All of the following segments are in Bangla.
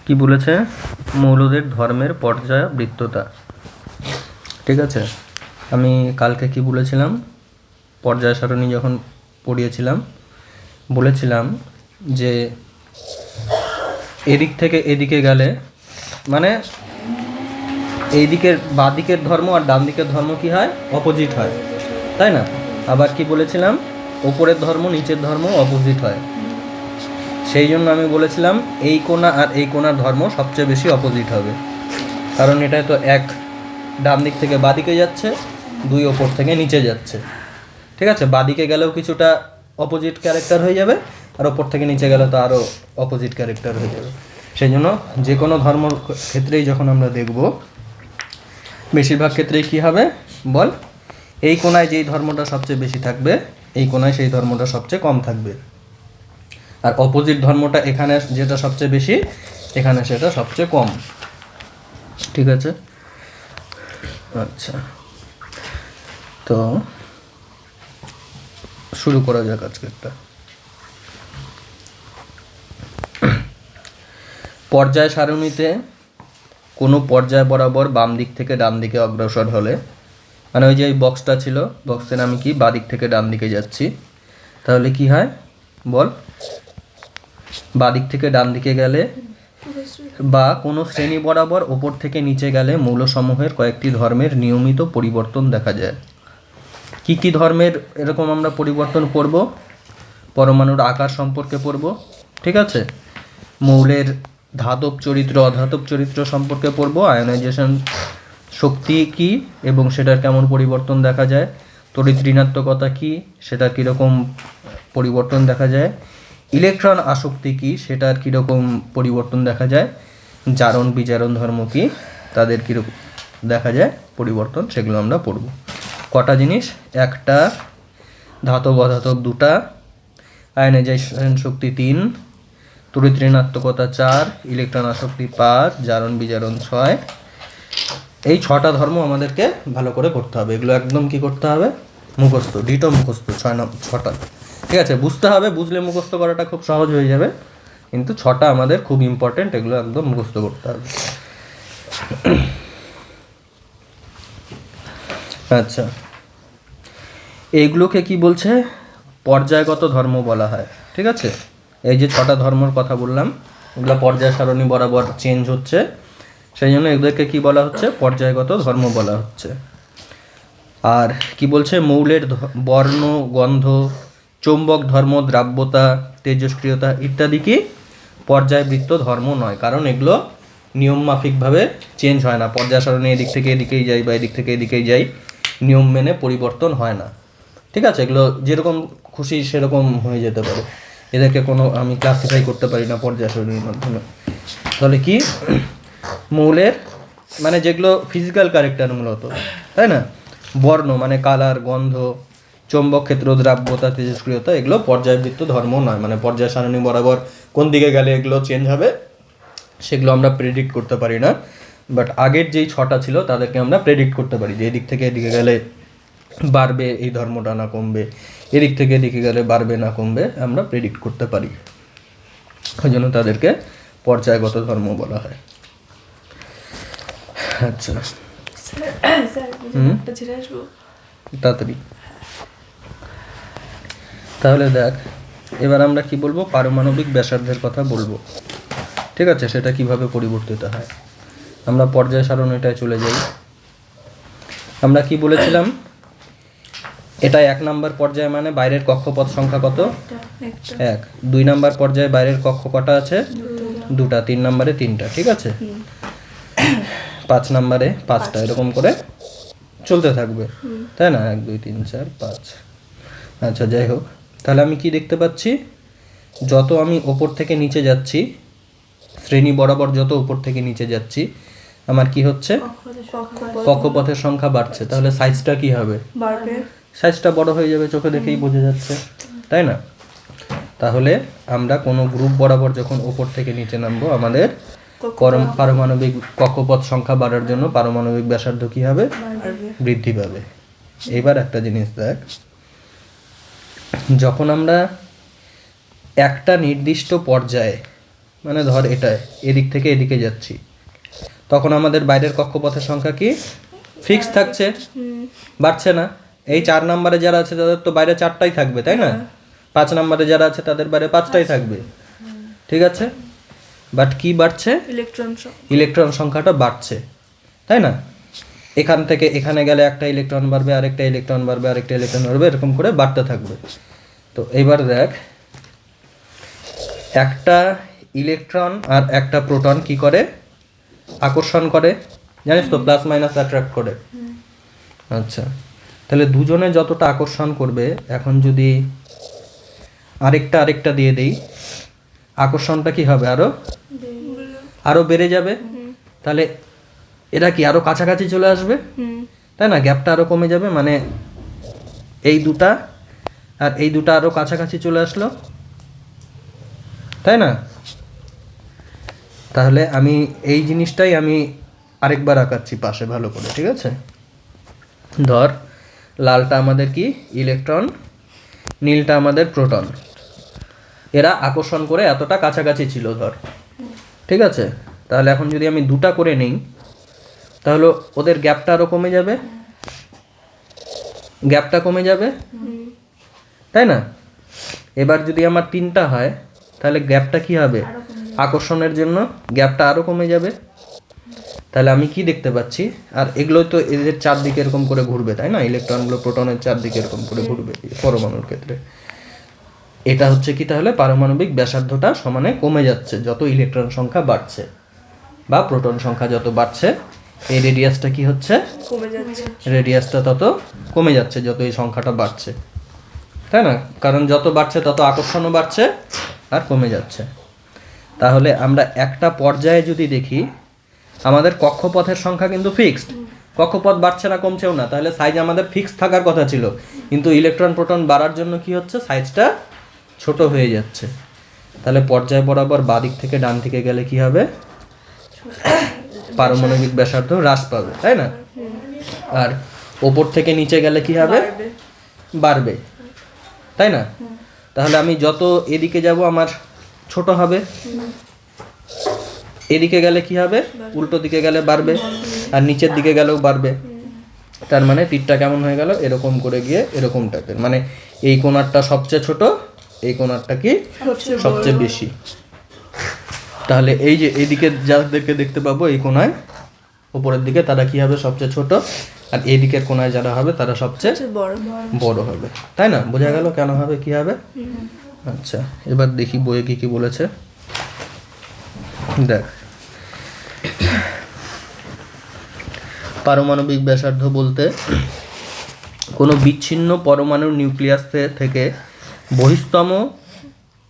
কি বলেছে? মৌলদের ধর্মের পর্যায়বৃত্ততা। ঠিক আছে, আমি কালকে কি বলেছিলাম, পর্যায় সারণী যখন পড়িয়েছিলাম বলেছিলাম যে এদিক থেকে এদিকে গেলে মানে এই দিকের বাঁ দিকের ধর্ম আর ডান দিকের ধর্ম কি হয়? অপোজিট হয়, তাই না? আবার কি বলেছিলাম, ওপরের ধর্ম নিচের ধর্ম অপোজিট হয়। সেই জন্য আমি বলেছিলাম এই কোণা আর এই কোণার ধর্ম সবচেয়ে বেশি অপোজিট হবে, কারণ এটা তো এক ডান দিক থেকে বাদিকে যাচ্ছে, দুই ওপর থেকে নিচে যাচ্ছে। ঠিক আছে, বাদিকে গেলেও কিছুটা অপোজিট ক্যারেক্টার হয়ে যাবে, আর ওপর থেকে নিচে গেলে তো আরও অপোজিট ক্যারেক্টার হয়ে যাবে। সেই জন্য যে কোনো ধর্মর ক্ষেত্রেই যখন আমরা দেখব, বেশিরভাগ ক্ষেত্রেই কী হবে বল, এই কোণায় যেই ধর্মটা সবচেয়ে বেশি থাকবে, এই কোণায় সেই ধর্মটা সবচেয়ে কম থাকবে, আর অপোজিট ধর্মটা এখানে যেটা সবচেয়ে বেশি, এখানে সেটা সবচেয়ে কম। ঠিক আছে, আচ্ছা, তো শুরু করা যাক আজকেরটা। পর্যায় সারণীতে কোনো পর্যায় বরাবর বাম দিক থেকে ডান দিকে অগ্রসর হলে, মানে ওই যে এই বক্সটা ছিল, বক্সের আমি কি বাঁ দিক থেকে ডান দিকে যাচ্ছি, তাহলে কি হয় বল, বাঁ দিক থেকে ডান দিকে গেলে বা কোনো শ্রেণী বরাবর ওপর থেকে নিচে গেলে মৌলসমূহের কয়েকটি ধর্মের নিয়মিত পরিবর্তন দেখা যায়। কি কি ধর্মের এরকম আমরা পরিবর্তন করব? পরমাণুর আকার সম্পর্কে পড়ব, ঠিক আছে, মৌলের ধাতব চরিত্র অধাতব চরিত্র সম্পর্কে পড়ব, আয়নাইজেশন শক্তি কি এবং সেটার কেমন পরিবর্তন দেখা যায়, তড়িৎ ঋণাত্মকতা কি, সেটার কীরকম পরিবর্তন দেখা যায়, ইলেকট্রন আসক্তি কি, সেটার কীরকম পরিবর্তন দেখা যায়, জারণ বিজারণ ধর্ম কি, তাদের কীরকম দেখা যায় পরিবর্তন, সেগুলো আমরা পড়ব। কটা জিনিস? একটা, ধাতব অধাতব দুটা, আয়নাইজেশন শক্তি 3, তড়িৎ ঋণাত্মকতা 4, ইলেকট্রন আসক্তি 5, জারণ বিজারণ 6। এই 6টা ধর্ম আমাদেরকে ভালো করে পড়তে হবে। এগুলো একদম কি করতে হবে? মুখস্থ, ডিটো মুখস্থ, 6টা। ঠিক আছে, বুঝতে হবে, বুঝলে মুখস্থ করাটা খুব সহজ হয়ে যাবে, কিন্তু 6টা আমাদের খুব ইম্পর্টেন্ট, এগুলো একদম মুখস্থ করতে হবে। আচ্ছা, এইগুলোকে কি বলছে? পর্যায়গত ধর্ম বলা হয়। ঠিক আছে, এই যে 6টা ধর্মের কথা বললাম, এগুলো পর্যায় সারণী বরাবর চেঞ্জ হচ্ছে, সেই জন্য এদেরকে কি বলা হচ্ছে? পর্যায়গত ধর্ম বলা হচ্ছে। আর কি বলছে? মৌলের বর্ণ, গন্ধ, চৌম্বক ধর্ম, দ্রাব্যতা, তেজস্ক্রিয়তা ইত্যাদি কি পর্যায়বৃত্ত ধর্ম নয়, কারণ এগুলো নিয়মমাফিকভাবে চেঞ্জ হয় না। পর্যায় সারণী এদিক থেকে এদিকেই যাই বা এদিক থেকে এদিকেই যাই, নিয়ম মেনে পরিবর্তন হয় না। ঠিক আছে, এগুলো যেরকম খুশি সেরকম হয়ে যেতে পারে, এদেরকে কোনো আমি ক্লাসিফাই করতে পারি না পর্যায় সারণীর মাধ্যমে। তাহলে কি মৌলের মানে যেগুলো ফিজিক্যাল ক্যারেক্টার মূলত, তাই না, বর্ণ মানে কালার, গন্ধ, চৌম্বক ক্ষেত্র, দ্রাব্যতা, তেজস্ক্রিয়তা, এগুলো পর্যায়বৃত্ত ধর্ম নয়, মানে পর্যায় সারণী বরাবর কোন দিকে গেলে এগুলো চেঞ্জ হবে সেগুলো আমরা প্রেডিক্ট করতে পারি না। বাট আগের যেই 6টা ছিল তাদেরকে আমরা প্রেডিক্ট করতে পারি, যে এদিক থেকে এদিকে গেলে বাড়বে এই ধর্মটা না কমবে, এদিক থেকে এদিকে গেলে বাড়বে না কমবে, আমরা প্রেডিক্ট করতে পারি। ওই জন্য তাদেরকে পর্যায়গত ধর্ম বলা হয়। আচ্ছা, তাড়াতাড়ি। তাহলে দেখ, এবার আমরা কি বলবো? পারমাণবিক ব্যাসার্ধের কথা বলবো। ঠিক আছে, সেটা কিভাবে পরিবর্তিত হয়। আমরা পর্যায় সারণীটায় চলে যাই। আমরা কি বলেছিলাম? এটা 1 নাম্বার পর্যায়, মানে বাইরের কক্ষপথ সংখ্যা কত? 1। 2 নাম্বার পর্যায়ে বাইরের কক্ষ কটা আছে? 2টা। 3 নাম্বারে 3টা। ঠিক আছে, 5 নাম্বারে 5টা, এরকম করে চলতে থাকবে, তাই না? 1 2 3 4 5। আচ্ছা, যাই হোক, তাহলে আমি কি দেখতে পাচ্ছি? যত আমি ওপর থেকে নিচে যাচ্ছি, শ্রেণী বরাবর যত উপর থেকে নিচে যাচ্ছি, আমার কি হচ্ছে? কক্ষপথের সংখ্যা বাড়ছে। তাহলে সাইজটা কি হবে? সাইজটা বড় হয়ে যাবে, চোখে দেখেই বোঝা যাচ্ছে, তাই না? তাহলে আমরা কোনো গ্রুপ বরাবর যখন ওপর থেকে নিচে নামবো, আমাদের পারমাণবিক কক্ষপথ সংখ্যা বাড়ার জন্য পারমাণবিক ব্যাসার্ধ কি হবে? বৃদ্ধি পাবে। এবার একটা জিনিস দেখ, যখন আমরা একটা নির্দিষ্ট পর্যায়ে মানে ধর এটায় এদিক থেকে এদিকে যাচ্ছি, তখন আমাদের বাইরের কক্ষপথের সংখ্যা কি ফিক্স থাকছে, বাড়ছে না। এই 4 নম্বরে যারা আছে তাদের তো বাইরে 4টাই থাকবে, তাই না? 5 নম্বরে যারা আছে তাদের বাইরে 5টাই থাকবে, ঠিক আছে। বাট কি বাড়ছে? ইলেকট্রন সংখ্যাটা বাড়ছে, তাই না? এখান থেকে এখানে গেলে একটা ইলেকট্রন বাড়বে, আরেকটা ইলেকট্রন বাড়বে, আরেকটা ইলেকট্রন বাড়বে, এরকম করে বাড়তে থাকবে। তো এবার দেখ, একটা ইলেকট্রন আর একটা প্রোটন কি করে? আকর্ষণ করে, জানিস তো, প্লাস মাইনাস অ্যাট্রাক্ট করে। আচ্ছা, তাহলে দুজনে যতটা আকর্ষণ করবে, এখন যদি আরেকটা দিয়ে দেই, আকর্ষণটা কি হবে? আরো বেড়ে যাবে। তাহলে এরা কি আরো কাছাকাছি চলে আসবে, তাই না? গ্যাপটা আরো কমে যাবে, মানে এই দুটা আর এই দুটা আরো কাছাকাছি চলে আসলো, তাই না? তাহলে আমি এই জিনিসটাই আমি আরেকবার আঁকাচ্ছি পাশে ভালো করে, ঠিক আছে? ধর লালটা আমাদের কি ইলেকট্রন, নীলটা আমাদের প্রোটন। এরা আকর্ষণ করে এতটা কাছাকাছি ছিল ধর, ঠিক আছে? তাহলে এখন যদি আমি দুটা করে নিই, তাহলে ওদের গ্যাপটা আরো কমে যাবে, গ্যাপটা কমে যাবে, তাই না? এবার যদি আমার 3টা হয়, তাহলে গ্যাপটা কি হবে? আকর্ষণের জন্য গ্যাপটা আরো কমে যাবে। তাহলে আমি কি দেখতে পাচ্ছি? আর এগুলো তো এদের চারদিকে এরকম করে ঘুরবে, তাই না? ইলেকট্রনগুলো প্রোটনের চারদিকে এরকম করে ঘুরবে পরমাণুর ক্ষেত্রে। এটা হচ্ছে কি, তাহলে পারমাণবিক ব্যাসার্ধটা সমানে কমে যাচ্ছে যত ইলেকট্রন সংখ্যা বাড়ছে বা প্রোটন সংখ্যা যত বাড়ছে, এই রেডিয়াসটা কি হচ্ছে? কমে যাচ্ছে। রেডিয়াসটা তত কমে যাচ্ছে যত এই সংখ্যাটা বাড়ছে, তাই না? কারণ যত বাড়ছে তত আকর্ষণও বাড়ছে আর কমে যাচ্ছে। তাহলে আমরা একটা পর্যায়ে যদি দেখি, আমাদের কক্ষপথের সংখ্যা কিন্তু ফিক্সড, কক্ষপথ বাড়ছে না কমছেও না, তাহলে সাইজ আমাদের ফিক্স থাকার কথা ছিল। কিন্তু ইলেকট্রন প্রোটন বাড়ার জন্য কি হচ্ছে? সাইজটা ছোট হয়ে যাচ্ছে। তাহলে পর্যায় বরাবর বাদিক থেকে ডান দিকে গেলে কি হবে? পারমাণবিক ব্যাসার্ধ হ্রাস পাবে, তাই না? আর ওপর থেকে নিচে গেলে কি হবে? বাড়বে, তাই না? তাহলে আমি যত এদিকে যাব আমার ছোট হবে, এদিকে গেলে কি হবে? উল্টো দিকে গেলে বাড়বে, আর নিচের দিকে গেলেও বাড়বে। তার মানে তীরটা কেমন হয়ে গেল? এরকম করে গিয়ে এরকম টাইপের, মানে এই কোণারটা সবচেয়ে ছোট, এই কোণারটা কি সবচেয়ে বেশি। তাহলে এই যে এইদিকে যাদেরকে দেখতে পাবো এই কোণায় উপরের দিকে, তারা কি হবে? সবচেয়ে ছোট। আর এই দিকের কোণায় যারা হবে তারা সবচেয়ে বড় হবে, তাই না? বোঝা গেল কেন হবে, কি হবে? আচ্ছা, এবার দেখি বইয়ে কি কি বলেছে। দেখ, পারমাণবিক ব্যাসার্ধ বলতে কোনো বিচ্ছিন্ন পরমাণুর নিউক্লিয়াস থেকে বহিস্তম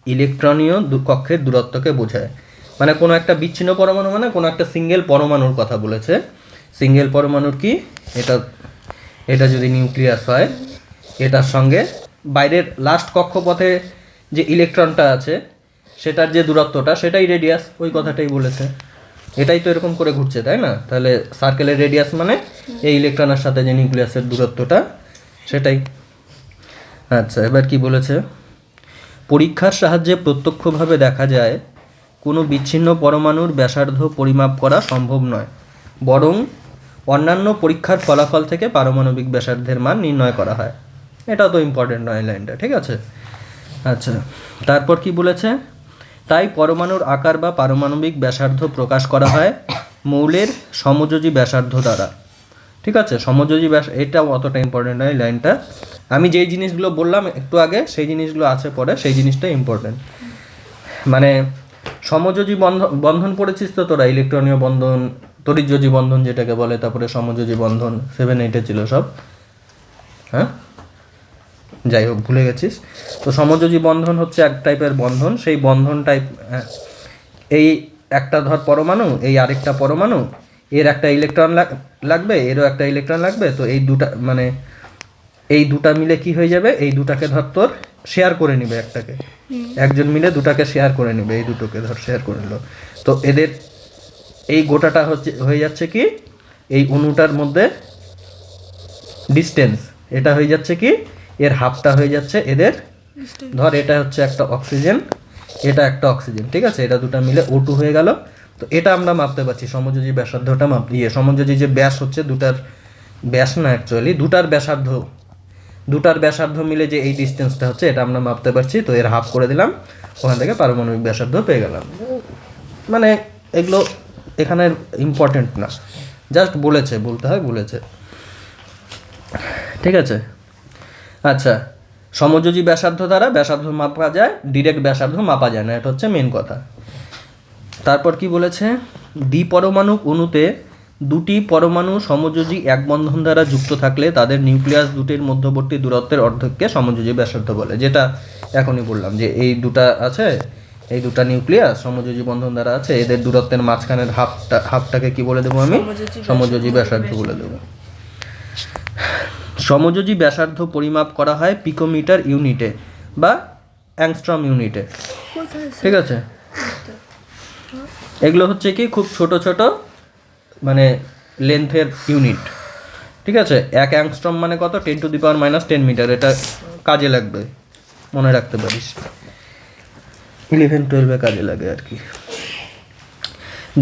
ইলেকট্রনীয় কক্ষের দূরত্বকে বোঝায়। মানে কোনো একটা বিচ্ছিন্ন পরমাণু, মানে কোনো একটা সিঙ্গেল পরমাণুর কথা বলেছে। সিঙ্গেল পরমাণুর কি, এটা যদি নিউক্লিয়াস হয়, এটার সঙ্গে বাইরের লাস্ট কক্ষপথে যে ইলেকট্রনটা আছে সেটার যে দূরত্বটা, সেটাই রেডিয়াস, ওই কথাটাই বলেছে। এটাই তো এরকম করে ঘুরছে, তাই না? তাহলে সার্কেলের রেডিয়াস মানে এই ইলেকট্রনের সাথে যে নিউক্লিয়াসের দূরত্বটা, সেটাই। আচ্ছা, এবার কি বলেছে? পরীক্ষার সাহায্যে প্রত্যক্ষভাবে দেখা যায় কোনো বিচ্ছিন্ন পরমাণুর ব্যাসার্ধ পরিমাপ করা সম্ভব নয়, বরং অন্যান্য পরীক্ষার ফলাফল থেকে পারমাণবিক ব্যাসার্ধের মান নির্ণয় করা হয়। এটা তো ইম্পর্টেন্ট নয় লাইনটা, ঠিক আছে? আচ্ছা, তারপর কি বলেছে? তাই পরমাণুর আকার বা পারমাণবিক ব্যাসার্ধ প্রকাশ করা হয় মৌলের সমযোজী ব্যাসার্ধ দ্বারা, ঠিক আছে? সমযোজী ব্যাস, এটা অতটা ইম্পর্টেন্ট নয় লাইনটা। আমি যেই জিনিসগুলো বললাম একটু আগে, সেই জিনিসগুলো আছে পরে, সেই জিনিসটা ইম্পর্টেন্ট। মানে সমযোজী বন্ধন পড়েছিস তো তোরা, ইলেকট্রনীয় বন্ধন, তড়িৎযোজী বন্ধন যেটাকে বলে, তারপরে সমযোজী বন্ধন 7-8 ছিল সব, হ্যাঁ? যাই হোক, ভুলে গেছিস। তো সমযোজী বন্ধন হচ্ছে এক টাইপের বন্ধন। সেই বন্ধন টাইপ, এই একটা ধর পরমাণু, এই আরেকটা পরমাণু, এর একটা ইলেকট্রন লাগবে, এরও একটা ইলেকট্রন লাগবে। তো এই দুটা, মানে এই দুটা মিলে কি হয়ে যাবে? এই দুটাকে ধর তোর শেয়ার করে নিবে, একটাকে একজন মিলে দুটাকে শেয়ার করে নিবে, এই দুটোকে ধর শেয়ার করে নিল। তো এদের এই গোটাটা হয়ে যাচ্ছে কি, এই অণুটার মধ্যে ডিস্টেন্স, এটা হয়ে যাচ্ছে কি, এর হাফটা হয়ে যাচ্ছে এদের। ধর এটা হচ্ছে একটা অক্সিজেন, এটা একটা অক্সিজেন, ঠিক আছে, এটা দুটো মিলে O2 হয়ে গেল। তো এটা আমরা মাপতে পারছি, সমযোজী ব্যাসার্ধটা সমযোজী যে ব্যাস হচ্ছে দুটার ব্যাস না, অ্যাকচুয়ালি দুটার ব্যাসার্ধ মিলে যে এই ডিস্টেন্সটা হচ্ছে এটা আমরা মাপতে পারছি। তো এর হাফ করে দিলাম, ওখান থেকে পারমাণবিক ব্যাসার্ধ পেয়ে গেলাম। মানে এগুলো এখানে ইম্পর্টেন্ট না, জাস্ট বলতে হয়। ঠিক আছে, আচ্ছা, সমযোজী ব্যাসার্ধ দ্বারা ব্যাসার্ধ মাপা যায়, ডিরেক্ট ব্যাসার্ধ মাপা যায় না, এটা হচ্ছে মেন কথা। তারপর কি বলেছে, দ্বিপরমাণুক অণুতে দুটি পরমাণু সমযোজী এক বন্ধন দ্বারা যুক্ত থাকলে তাদের নিউক্লিয়াস দুটির মধ্যবর্তী দূরত্বের অর্ধেককে সমযোজী ব্যাসার্ধ বলে। যেটা এখনই বললাম যে এই দুটা আছে, এই দুটা নিউক্লিয়াস সমযোজী বন্ধন দ্বারা আছে, এদের দূরত্বের মাঝখানের হাফটাকে কি বলে দেবো আমি, সমযোজী ব্যাসার্ধ বলে দেবো। সমযোজী ব্যাসার্ধ পরিমাপ করা হয় পিকোমিটার ইউনিটে বা অ্যাংস্ট্রম ইউনিটে, ঠিক আছে। এগুলো হচ্ছে কি খুব ছোট ছোট মানে লেন্থের ইউনিট, ঠিক আছে। 1 অ্যাংস্ট্রম মানে কত, 10⁻⁻10 মিটার। এটা কাজে লাগবে, মনে রাখতে পারিস, 11-12 কাজে লাগে আর কি।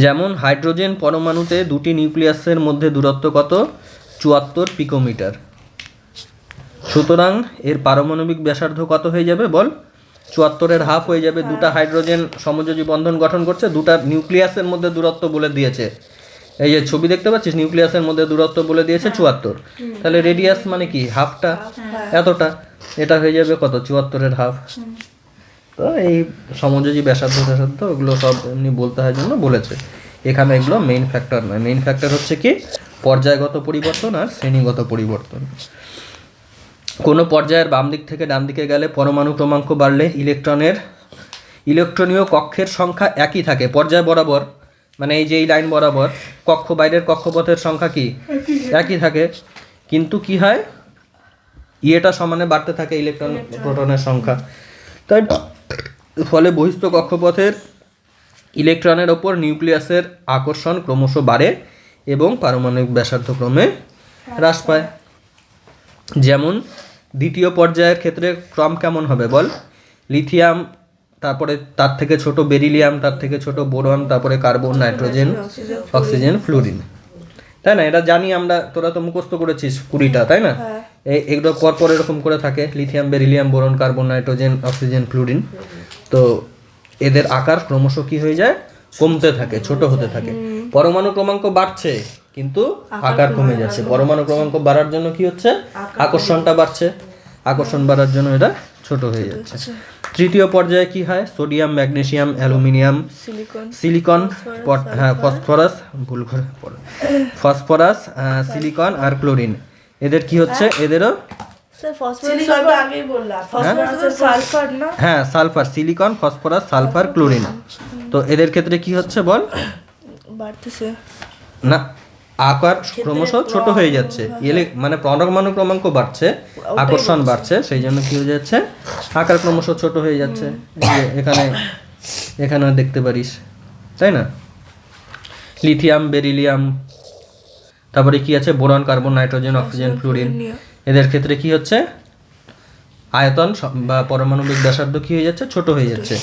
যেমন হাইড্রোজেন পরমাণুতে দুটি নিউক্লিয়াসের মধ্যে দূরত্ব কত, 74 পিকোমিটার। সুতরাং এর পারমাণবিক ব্যাসার্ধ কত হয়ে যাবে বল, 74-এর হাফ হয়ে যাবে। দুটা হাইড্রোজেন সমযোজী বন্ধন গঠন করছে, দুটা নিউক্লিয়াসের মধ্যে দূরত্ব বলে দিয়েছে, এই যে ছবি দেখতে পাচ্ছিস, নিউক্লিয়াসের মধ্যে দূরত্ব বলে দিয়েছে 74, তাহলে রেডিয়াস মানে কি হাফটা, এতটা, এটা হয়ে যাবে কত, 74-এর হাফ। তো এই সমযোজী ব্যাসার্ধ ওগুলো সব এমনি বলতে হয় জন্য বলেছে, এখানে এগুলো মেইন ফ্যাক্টর নয়। মেইন ফ্যাক্টর হচ্ছে কি পর্যায়গত পরিবর্তন আর শ্রেণীগত পরিবর্তন। কোনো পর্যায়ের বাম দিক থেকে ডান দিকে গেলে পরমাণু ক্রমাঙ্ক বাড়লে ইলেকট্রনীয় কক্ষের সংখ্যা একই থাকে পর্যায় বরাবর, মানে এই যে এই লাইন বরাবর বাইরের কক্ষপথের সংখ্যা কি একই থাকে, কিন্তু কি হয় ইয়েটা সমানে বাড়তে থাকে ইলেকট্রন প্রোটনের সংখ্যা, তাই ফলে বহিস্থ কক্ষপথের ইলেকট্রনের ওপর নিউক্লিয়াসের আকর্ষণ ক্রমশ বাড়ে এবং পারমাণবিক ব্যাসার্ধ ক্রমে হ্রাস পায়। যেমন দ্বিতীয় পর্যায়ের ক্ষেত্রে ক্রম কেমন হবে বল, লিথিয়াম, তারপরে তার থেকে ছোট বেরিলিয়াম, তার থেকে ছোট বোরন, তারপরে কার্বন, নাইট্রোজেন, অক্সিজেন, ফ্লুরিন, তাই না? এটা জানি আমরা, তোরা তো মুখস্থ করেছিস 20টা, তাই না? এগুলো পরপর এরকম করে থাকে, lithium, beryllium, boron, carbon, nitrogen, oxygen, fluorine. তো এদের আকার ক্রমশ কি হয়ে যায়, কমতে থাকে, ছোট হতে থাকে। পরমাণু ক্রমাঙ্ক বাড়ছে কিন্তু আকার কমে যাচ্ছে। পরমাণু ক্রমাঙ্ক বাড়ার জন্য কি হচ্ছে, আকর্ষণটা বাড়ছে, আকর্ষণ বাড়ার জন্য এটা ছোট হয়ে যাচ্ছে। তৃতীয় পর্যায়ে কি হয়, sodium, magnesium, aluminium, silicon, phosphorus, silicon আর ক্লোরিন, এদের কি হচ্ছে, এদেরও হ্যাঁ sulphur, silicon, phosphorus, sulphur, chlorine. তো এদের ক্ষেত্রে কি হচ্ছে বল, বাড়তেছে না, আকার ক্রমশ ছোট হয়ে যাচ্ছে, মানে পরমাণু ক্রমাঙ্ক বাড়ছে, আকর্ষণ বাড়ছে, সেই জন্য কি হয়ে যাচ্ছে, আকার ক্রমশ ছোট হয়ে যাচ্ছে। এখানে দেখতে পারিস, তাই না? লিথিয়াম, বেরিলিয়াম, তারপরে কি আছে, boron, carbon, nitrogen, oxygen, fluorine, এদের ক্ষেত্রে কি হচ্ছে, আয়তন বা পারমাণবিক ব্যাসার্ধ কি হয়ে যাচ্ছে, ছোট হয়ে যাচ্ছে।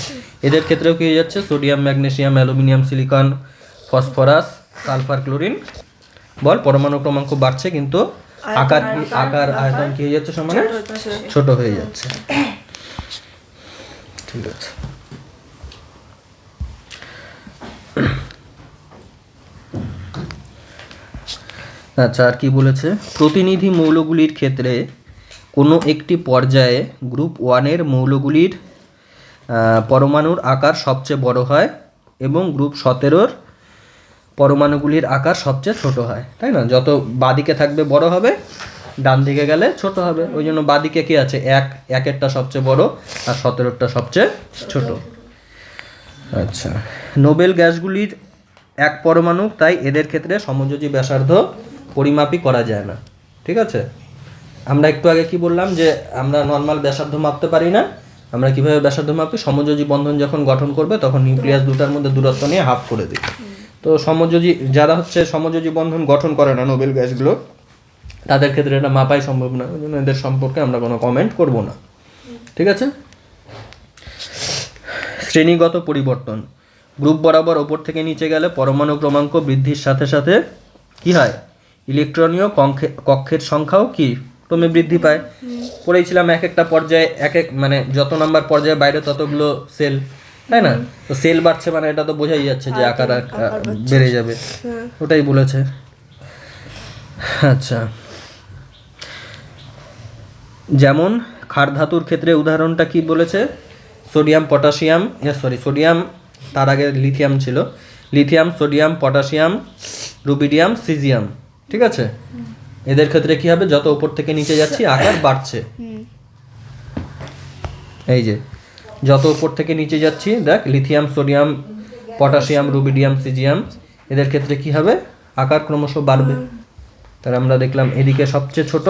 এদের ক্ষেত্রেও কি হয়ে যাচ্ছে, sodium, magnesium, aluminium, silicon, phosphorus, sulphur, chlorine, বল পরমাণু ক্রমাঙ্ক বাড়ছে কিন্তু আয়তন কি হয়ে যাচ্ছে, সমানে ছোট হয়ে যাচ্ছে। ঠিক আছে, আচ্ছা, আর কি বলেছে, প্রতিনিধি মৌলগুলির ক্ষেত্রে কোনো একটি পর্যায়ে গ্রুপ 1-এর মৌলগুলির পরমাণুর আকার সবচেয়ে বড় হয় এবং গ্রুপ 17-র পরমাণুগুলির আকার সবচেয়ে ছোট হয়, তাই না? যত বাদিকে থাকবে বড় হবে, ডান দিকে গেলে ছোট হবে, ওই জন্য বাদিকে কি আছে, 1-এরটা সবচেয়ে বড় আর 17-টা সবচেয়ে ছোট। আচ্ছা, নোবেল গ্যাসগুলির এক পরমাণু, তাই এদের ক্ষেত্রে সমযোজী ব্যাসার্ধ পরিমাপই করা যায় না, ঠিক আছে? আমরা একটু আগে কি বললাম যে আমরা নর্মাল ব্যাসার্ধ মাপতে পারি না, আমরা কিভাবে ব্যাসার্ধ মাপি, সমযোজী বন্ধন যখন গঠন করবে তখন নিউক্লিয়াস দুটার মধ্যে দূরত্ব নিয়ে হাফ করে দিই। তো যারা হচ্ছে সমযোজী বন্ধন গঠন করে না নোবেল গ্যাসগুলো, তাদের ক্ষেত্রে এটা মাপাই সম্ভব না, ওই জন্য এদের সম্পর্কে আমরা কোনো কমেন্ট করব না, ঠিক আছে? শ্রেণীগত পরিবর্তন, গ্রুপ বরাবর ওপর থেকে নিচে গেলে পরমাণু ক্রমাঙ্ক বৃদ্ধির সাথে সাথে কি হয়, ইলেকট্রনীয় কক্ষের সংখ্যাও কি ক্রমে বৃদ্ধি পায়। পড়েছিলাম এক একটা পর্যায়ে এক এক মানে যত নাম্বার পর্যায়ে বাইরে ততগুলো সেল, তাই না? তো সেল বাড়ছে মানে এটা তো বোঝাই যাচ্ছে যে আকার বেড়ে যাবে, ওটাই বলেছে। আচ্ছা, যেমন ক্ষার ধাতুর ক্ষেত্রে উদাহরণটা কি বলেছে, সোডিয়াম পটাশিয়াম, সোডিয়াম তার আগে লিথিয়াম ছিল, lithium, sodium, potassium, rubidium, caesium, ঠিক আছে? এদের ক্ষেত্রে কি হবে, যত উপর থেকে নিচে যাচ্ছি আকার বাড়ছে। এই যে যত উপর থেকে নিচে যাচ্ছি, দেখ lithium, sodium, potassium, rubidium, caesium, এদের ক্ষেত্রে কি হবে, আকার ক্রমশ বাড়বে। তাহলে আমরা দেখলাম এদিকে সবচেয়ে ছোট,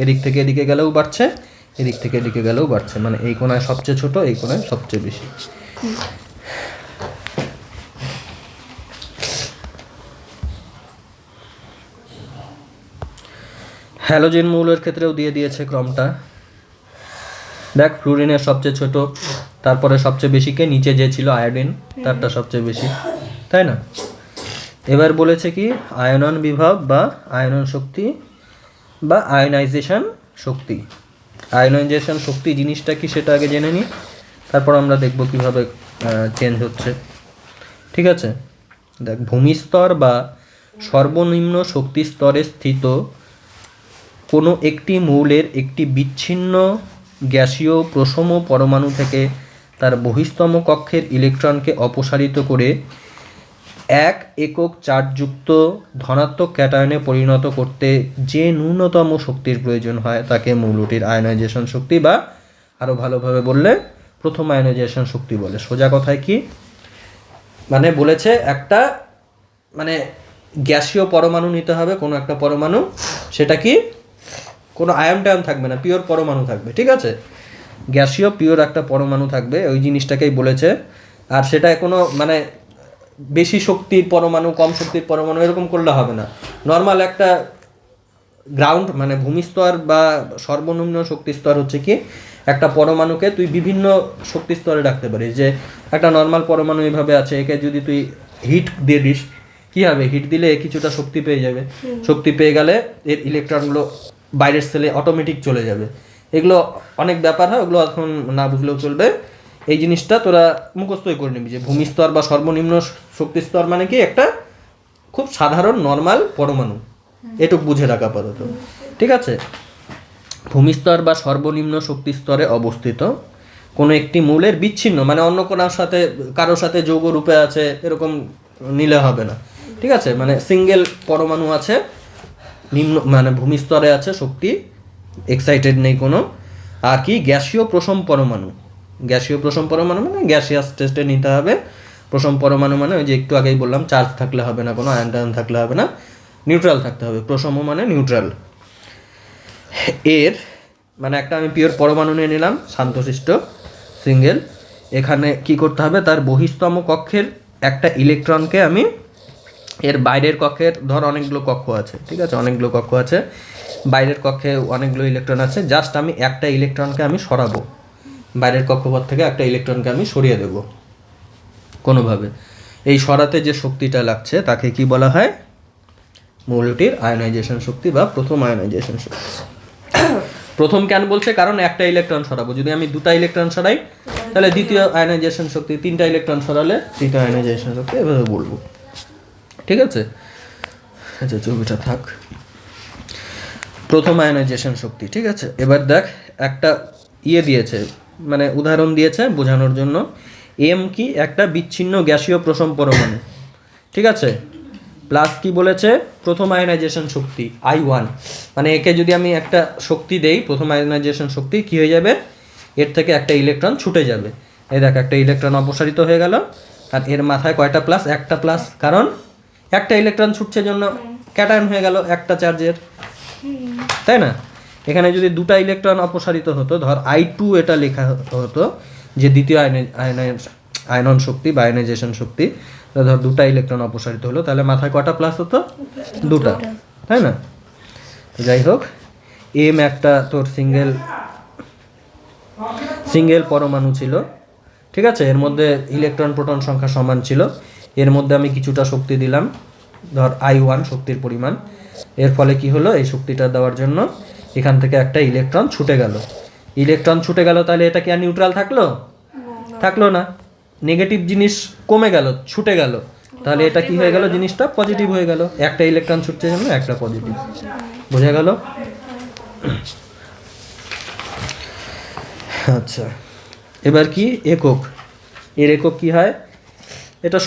এদিক থেকে এদিকে গেলেও বাড়ছে, এদিক থেকে এদিকে গেলেও বাড়ছে, মানে এই কোণায় সবচেয়ে ছোট, এই কোণায় সবচেয়ে বেশি। হ্যালোজেন মৌলের ক্ষেত্রেও দিয়ে দিয়েছে ক্রমটা। দেখ ফ্লুরিনের সবচেয়ে ছোট, তারপরে সবচেয়ে বেশিকে, নিচে যে ছিল আয়োডিন তারটা সবচেয়ে বেশি, তাই না? এবার বলেছে কি আয়নন বিভব বা আয়নন শক্তি বা আয়নাইজেশন শক্তি। আয়নাইজেশন শক্তি জিনিসটা কি সেটা আগে জেনে নিই, তারপর আমরা দেখব কিভাবে চেঞ্জ হচ্ছে, ঠিক আছে? দেখ ভূমিস্তর বা সর্বনিম্ন শক্তি স্তরে স্থিত কোনো একটি মৌলের একটি বিচ্ছিন্ন গ্যাসীয় প্রশম পরমাণু থেকে তার বহিস্তম কক্ষের ইলেকট্রনকে অপসারিত করে এক একক চার্জযুক্ত ধনাত্মক ক্যাটায়নে পরিণত করতে যে ন্যূনতম শক্তির প্রয়োজন হয় তাকে মৌলটির আয়নাইজেশন শক্তি বা আরও ভালোভাবে বললে প্রথম আয়নাইজেশন শক্তি বলে। সোজা কথায় কি মানে বলেছে, একটা মানে গ্যাসীয় পরমাণু নিতে হবে, কোনো একটা পরমাণু, সেটা কি কোনো আয়ন টায়ন থাকবে না, পিওর পরমাণু থাকবে, ঠিক আছে? গ্যাসীয় পিওর একটা পরমাণু থাকবে, ওই জিনিসটাকেই বলেছে। আর সেটা কোনো মানে বেশি শক্তির পরমাণু, কম শক্তির পরমাণু এরকম করলে হবে না। নর্মাল একটা গ্রাউন্ড মানে ভূমিস্তর বা সর্বনিম্ন শক্তি স্তর হচ্ছে কি একটা পরমাণুকে তুই বিভিন্ন শক্তি স্তরে রাখতে পারিস। যে একটা নর্মাল পরমাণু এইভাবে আছে, একে যদি তুই হিট দিয়ে দিস, কী হবে, হিট দিলে কিছুটা শক্তি পেয়ে যাবে, শক্তি পেয়ে গেলে এর ইলেকট্রনগুলো বাইরের সেলে অটোমেটিক চলে যাবে। এগুলো অনেক ব্যাপার হয়, ওগুলো এখন না বুঝলেও চলবে। এই জিনিসটা তোরা মুখস্থই করে নিবি যে ভূমিস্তর বা সর্বনিম্ন শক্তি স্তর মানে কি একটা খুব সাধারণ নর্মাল পরমাণু, এটুকু বুঝে রাখা আপাতত, ঠিক আছে? ভূমিস্তর বা সর্বনিম্ন শক্তি স্তরে অবস্থিত কোনো একটি মৌলের বিচ্ছিন্ন মানে অন্য কোনোর সাথে কারোর সাথে যৌগ রূপে আছে এরকম নিলে হবে না, ঠিক আছে? মানে সিঙ্গেল পরমাণু আছে, নিম্ন মানে ভূমিস্তরে আছে, শক্তি এক্সাইটেড নেই কোনো। আর কি গ্যাসীয় প্রশম পরমাণু, গ্যাসীয় প্রশম পরমাণু মানে গ্যাসিয়াস টেস্টে নিতে হবে। প্রশম পরমাণু মানে ওই যে একটু আগেই বললাম, চার্জ থাকলে হবে না, কোনো আয়ন টায়ন থাকলে হবে না, নিউট্রাল থাকতে হবে। প্রশম মানে নিউট্রাল। এর মানে একটা আমি পিওর পরমাণু নিয়ে নিলাম, শান্তশিষ্ট সিঙ্গেল। এখানে কি করতে হবে, তার বহিস্তম কক্ষের একটা ইলেকট্রনকে আমি এর বাইরের কক্ষের, ধর অনেকগুলো কক্ষ আছে, ঠিক আছে, অনেকগুলো কক্ষ আছে, বাইরের কক্ষে অনেকগুলো ইলেকট্রন আছে, জাস্ট আমি একটা ইলেকট্রনকে আমি সরাবো, বাইরের কক্ষপথ থেকে একটা ইলেকট্রনকে আমি সরিয়ে দেব কোনোভাবে। এই সরাতে যে শক্তিটা লাগছে তাকে কি বলা হয়, মৌলটির আয়নাইজেশন শক্তি বা প্রথম আয়নাইজেশন শক্তি। প্রথম কেন বলছে, কারণ একটা ইলেকট্রন সরাবো, যদি আমি দুটা ইলেকট্রন সরাই তাহলে দ্বিতীয় আয়নাইজেশন শক্তি, তিনটা ইলেকট্রন সরালে তৃতীয় আয়নাইজেশন শক্তি, এভাবে বলবো, ঠিক আছে? আচ্ছা ছবিটা থাক, প্রথম আয়নাইজেশন শক্তি, ঠিক আছে? এবার দেখ একটা দিয়েছে মানে উদাহরণ দিয়েছে বোঝানোর জন্য। এম কি একটা বিচ্ছিন্ন গ্যাসীয় প্রশম পরমাণু, ঠিক আছে? প্লাস কি বলেছে, প্রথম আয়নাইজেশন শক্তি I1, মানে একে যদি আমি একটা শক্তি দেই, প্রথম আয়নাইজেশন শক্তি, কি হয়ে যাবে, এর থেকে একটা ইলেকট্রন ছুটে যাবে। এই দেখ একটা ইলেকট্রন অপসারিত হয়ে গেল, আর এর মাথায় কয়টা প্লাস, একটা প্লাস, কারণ একটা ইলেকট্রন ছুটছে জন্য ক্যাটায়ন হয়ে গেল একটা চার্জের, তাই না? এখানে যদি দুটা ইলেকট্রন অপসারিত হতো, ধর I2 এটা লেখা হতো যে দ্বিতীয় আয়নন শক্তি বা আয়নাইজেশন শক্তি, ধর দুটা ইলেকট্রন অপসারিত হলো, তাহলে মাথায় কটা প্লাস হতো, দুটা, তাই না? তো যাই হোক, এম একটা তোর সিঙ্গেল পরমাণু ছিল, ঠিক আছে, এর মধ্যে ইলেকট্রন প্রোটন সংখ্যা সমান ছিল, এর মধ্যে আমি কিছুটা শক্তি দিলাম, ধর I1 শক্তির পরিমাণ। এর ফলে কি হলো, এই শক্তিটা দেওয়ার জন্য এখান থেকে একটা ইলেকট্রন ছুটে গেল। ইলেকট্রন ছুটে গেল, তাহলে এটা কি আর নিউট্রাল থাকলো? থাকলো না। নেগেটিভ জিনিস কমে গেল, ছুটে গেল, তাহলে এটা কি হয়ে গেল, জিনিসটা পজিটিভ হয়ে গেল। একটা ইলেকট্রন ছুটছে জন্য একটা পজিটিভ। বোঝা গেল? আচ্ছা, এবার কি একক, এর একক কি হয়, এটা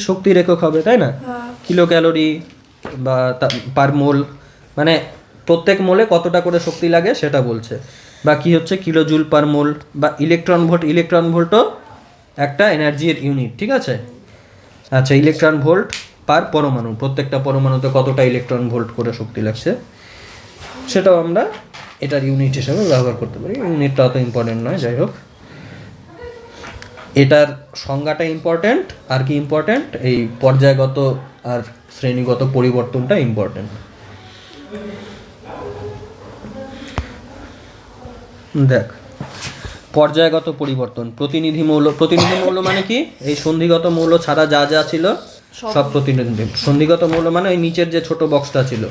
শক্তির একক হবে, তাই না? কিলো ক্যালোরি বা পার মোল, মানে প্রত্যেক মোলে কতটা করে শক্তি লাগে সেটা বলছে। বা কি হচ্ছে কিলো জুল পার মোল, বা ইলেকট্রন ভোল্টও একটা এনার্জির ইউনিট, ঠিক আছে? আচ্ছা, ইলেকট্রন ভোল্ট পার পরমাণু, প্রত্যেকটা পরমাণুতে কতটা ইলেকট্রন ভোল্ট করে শক্তি লাগছে সেটাও আমরা এটার ইউনিট হিসেবে ব্যবহার করতে পারি। ইউনিটটা অত ইম্পর্টেন্ট নয়, যাই হোক, এটার সংজ্ঞাটা ইম্পর্টেন্ট। আর কি ইম্পর্টেন্ট, এই পর্যায়গত আর শ্রেণীগত পরিবর্তনটা ইম্পর্টেন্ট। দেখ, পর্যায়গত পরিবর্তন, প্রতিনিধি মৌল মানে কি, এই সন্ধিগত মৌল ছাড়া যা যা ছিল সব প্রতিনিধি। সন্ধিগত মৌল মানে ওই নিচের যে ছোট বক্সটা ছিল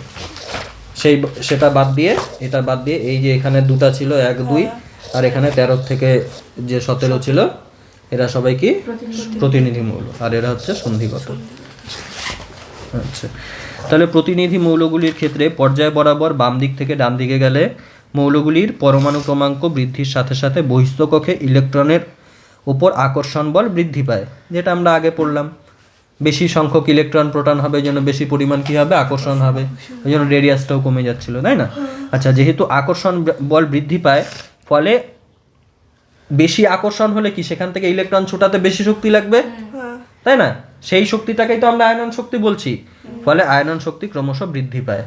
সেটা বাদ দিয়ে, এটা বাদ দিয়ে, এই যে এখানে দুটা ছিল 1 2, আর এখানে 13 থেকে যে 17 ছিল, এরা সবাই কি প্রতিনিধি মৌল, আর এরা হচ্ছে সন্ধিগত। আচ্ছা, তাহলে প্রতিনিধি মৌলগুলির ক্ষেত্রে পর্যায় বরাবর বাম দিক থেকে ডান দিকে গেলে মৌলগুলির পরমাণু ক্রমাঙ্ক বৃদ্ধির সাথে সাথে বহিস্থ কক্ষে ইলেকট্রনের উপর আকর্ষণ বল বৃদ্ধি পায়, যেটা আমরা আগে পড়লাম। বেশি সংখ্যক ইলেকট্রন প্রোটন হবে, জন্য বেশি পরিমাণ কি হবে, আকর্ষণ হবে, ওই জন্য রেডিয়াসটাও কমে যাচ্ছিল, তাই না? আচ্ছা, যেহেতু আকর্ষণ বল বৃদ্ধি পায়, ফলে বেশি আকর্ষণ হলে কি সেখান থেকে ইলেকট্রন ছোটাতে বেশি শক্তি লাগবে, তাই না? সেই শক্তিটাকেই তো আমরা আয়নন শক্তি বলছি। ফলে আয়নন শক্তি ক্রমশ বৃদ্ধি পায়।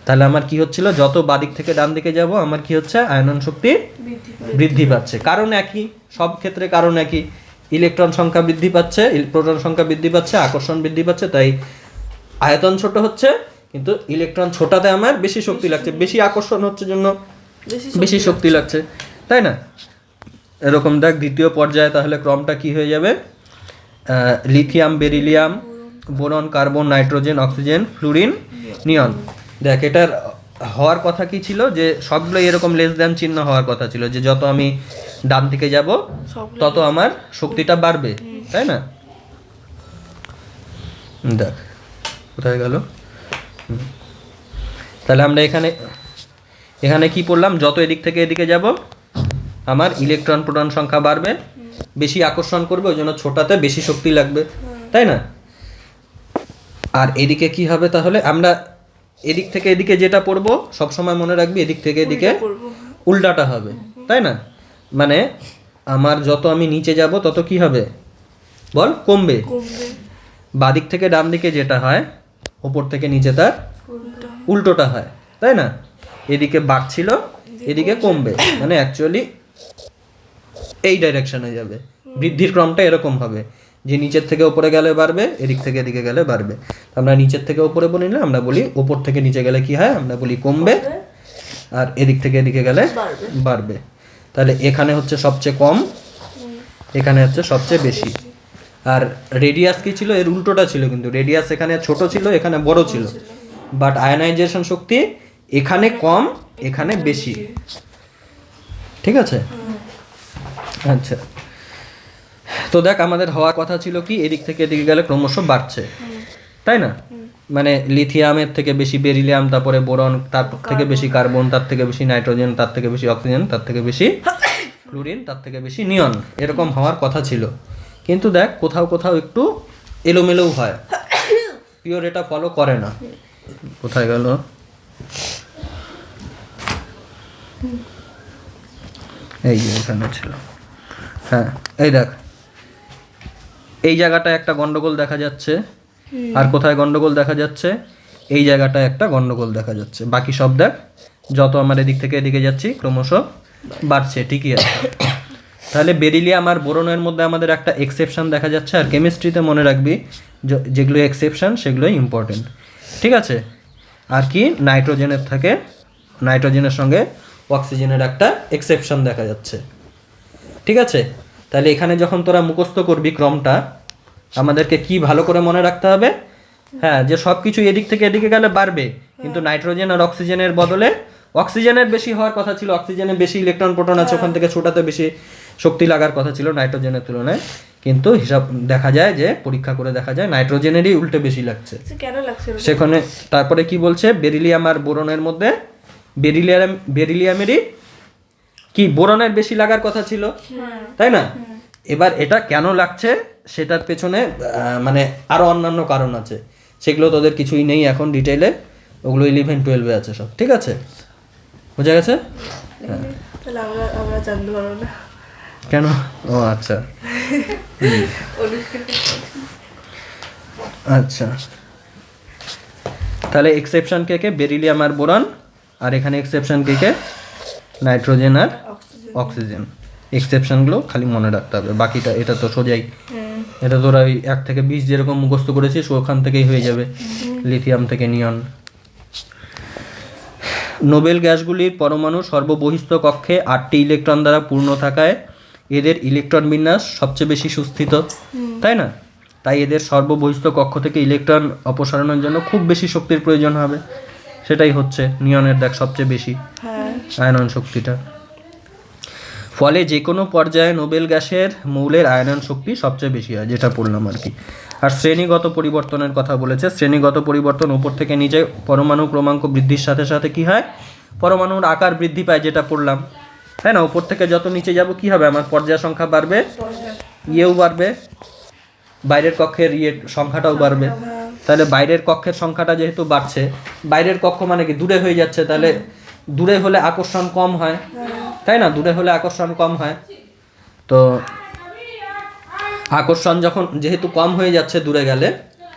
তাহলে আমার কি হচ্ছিল, যত বাদিক থেকে ডান দিকে যাব আমার কি হচ্ছে, আয়নন শক্তি বৃদ্ধি পাচ্ছে। কারণ একই, সব ক্ষেত্রে কারণ একই, ইলেকট্রন সংখ্যা বৃদ্ধি পাচ্ছে, প্রোটন সংখ্যা বৃদ্ধি পাচ্ছে, আকর্ষণ বৃদ্ধি পাচ্ছে, তাই আয়তন ছোট হচ্ছে, কিন্তু ইলেকট্রন ছোটাতে আমার বেশি শক্তি লাগছে, বেশি আকর্ষণ হচ্ছে জন্য বেশি শক্তি লাগছে, তাই না? এরকম দেখ, দ্বিতীয় পর্যায়ে তাহলে ক্রমটা কি হয়ে যাবে, lithium, beryllium, boron, carbon, nitrogen, oxygen, fluorine, neon. দেখ, এটার হওয়ার কথা কি ছিল, যে সবগুলো এরকম লেস দ্যান চিহ্ন হওয়ার কথা ছিল, যে যত আমি ডান দিকে যাব তত আমার শক্তিটা বাড়বে, তাই না? দেখ কোথায় গেল, তাহলে আমরা এখানে কি পড়লাম, যত এদিক থেকে এদিকে যাব আমার ইলেকট্রন প্রোটন সংখ্যা বাড়বে, বেশি আকর্ষণ করবে, ওই জন্য ছোটাতে বেশি শক্তি লাগবে, তাই না? আর এদিকে কি হবে, তাহলে আমরা এদিক থেকে এদিকে যেটা পড়বো সবসময় মনে রাখবি, এদিক থেকে এদিকে উল্টাটা হবে, তাই না? মানে আমার যত আমি নিচে যাব তত কি হবে বল, কমবে। বাদিক থেকে ডান দিকে যেটা হয়, ওপর থেকে নিচে তার উল্টোটা হয়, তাই না? এদিকে বাড়ছিল, এদিকে কমবে, মানে অ্যাকচুয়ালি এই ডাইরেকশনে যাবে। বৃদ্ধির ক্রমটা এরকম হবে, যে নিচের থেকে উপরে গেলে বাড়বে, এদিক থেকে এদিকে গেলে বাড়বে। আমরা নিচের থেকে উপরে বলি না, আমরা বলি উপর থেকে নিচে গেলে কি হয়, আমরা বলি কমবে, আর এদিক থেকে এদিকে গেলে বাড়বে। তাহলে এখানে হচ্ছে সবচেয়ে কম, এখানে হচ্ছে সবচেয়ে বেশি। আর রেডিয়াস কি ছিল, এর উল্টোটা ছিল, কিন্তু রেডিয়াস এখানে ছোট ছিল, এখানে বড় ছিল, বাট আয়নাইজেশন শক্তি এখানে কম, এখানে বেশি, ঠিক আছে? আচ্ছা, তো দেখ, আমাদের হওয়ার কথা ছিল কি, এদিক থেকে এদিকে গেলে ক্রমশ বাড়ছে, তাই না? মানে লিথিয়ামের থেকে বেশি বেরিলিয়াম, তারপরে বোরন, তার থেকে বেশি কার্বন, তার থেকে বেশি নাইট্রোজেন, তার থেকে বেশি অক্সিজেন, তার থেকে বেশি ফ্লুরিন, তার থেকে বেশি নিয়ন, এরকম হওয়ার কথা ছিল। কিন্তু দেখ, কোথাও কোথাও একটু এলোমেলোও হয়, পিওর এটা ফলো করে না। কোথায় গেল, এই যে এখানে ছিল, হ্যাঁ, এই দেখ, এই জায়গাটা একটা গন্ডগোল দেখা যাচ্ছে, আর কোথায় গন্ডগোল দেখা যাচ্ছে, এই জায়গাটা একটা গন্ডগোল দেখা যাচ্ছে। বাকি সব দেখ, যত আমার এদিক থেকে এদিকে যাচ্ছি ক্রমশ বাড়ছে, ঠিকই আছে। তাহলে বেরিলিয়াম আর বোরনের মধ্যে আমাদের একটা এক্সেপশন দেখা যাচ্ছে, আর কেমিস্ট্রিতে মনে রাখবি যেগুলো এক্সেপশন সেগুলোই ইম্পর্টেন্ট, ঠিক আছে? আর কি, নাইট্রোজেনের সঙ্গে অক্সিজেনের একটা এক্সেপশন দেখা যাচ্ছে, ঠিক আছে? তাহলে এখানে যখন তোরা মুখস্থ করবি ক্রমটা, আমাদেরকে কি ভালো করে মনে রাখতে হবে, হ্যাঁ, যে সব কিছু এদিক থেকে এদিকে গেলে বাড়বে, কিন্তু নাইট্রোজেন আর অক্সিজেনের বদলে অক্সিজেনের বেশি হওয়ার কথা ছিল, অক্সিজেনের বেশি ইলেকট্রন প্রোটন আছে, ওখান থেকে ছোটাতে বেশি শক্তি লাগার কথা ছিল নাইট্রোজেনের তুলনায়, কিন্তু হিসাব দেখা যায় যে পরীক্ষা করে দেখা যায় নাইট্রোজেনেরই উল্টে বেশি লাগছে। কেন লাগছে সেখানে তারপরে কি বলছে, বেরিলিয়াম আর বোরনের মধ্যে বেরিলিয়ামেরই কি বোরনের বেশি লাগার কথা ছিল, তাই না? এবার এটা কেন লাগছে সেটার পেছনে মানে আরো অন্যান্য কারণ আছে, সেগুলো তোদের কিছুই নেই এখন ডিটেইলে, ওগুলো 11-12 আছে সব, ঠিক আছে? বুঝা গেছে? তাহলে আমরা জানতে পারবো না কেন? ও আচ্ছা, আচ্ছা, তাহলে এক্সেপশন কে বেরিলিয়াম আর বোরন, আর এখানে এক্সেপশন কে নাইট্রোজেন আর অক্সিজেন। এক্সেপশনগুলো খালি মনে রাখতে হবে, বাকিটা এটা তো সোজাই, এটা তোরা ওই 1 থেকে 20 যেরকম মুখস্থ করেছিস ওখান থেকেই হয়ে যাবে, লিথিয়াম থেকে নিয়ন। নোবেল গ্যাসগুলির পরমাণু সর্ববহিস্থ কক্ষে 8টি ইলেকট্রন দ্বারা পূর্ণ থাকায় এদের ইলেকট্রন বিন্যাস সবচেয়ে বেশি সুস্থিত, তাই না? তাই এদের সর্ববহিস্থ কক্ষ থেকে ইলেকট্রন অপসারণের জন্য খুব বেশি শক্তির প্রয়োজন হবে, সেটাই হচ্ছে নিয়নের দেখ সবচেয়ে বেশি আয়নন শক্তিটা। ফলে যে কোনো পর্যায়ে নোবেল গ্যাসের মৌলের আয়নন শক্তি সবচেয়ে বেশি হয়, যেটা পড়লাম আর কি। আর শ্রেণীগত পরিবর্তনের কথা বলেছে, শ্রেণীগত পরিবর্তন উপর থেকে নিচে পরমাণু ক্রমাঙ্ক বৃদ্ধির সাথে সাথে কি হয়, পরমাণুর আকার বৃদ্ধি পায়, যেটা পড়লাম, তাই না? উপর থেকে যত নিচে যাব কি হবে, আমার পর্যায় সংখ্যা বাড়বে, ইয়েও বাড়বে, বাইরের কক্ষের সংখ্যাটাও বাড়বে। তাহলে বাইরের কক্ষের সংখ্যাটা যেহেতু বাড়ছে, বাইরের কক্ষ মানে কি দূরে হয়ে যাচ্ছে, তাহলে দূরে হলে আকর্ষণ কম হয়, তাই না? দূরে হলে আকর্ষণ কম হয়, তো আকর্ষণ যখন যেহেতু কম হয়ে যাচ্ছে দূরে গেলে,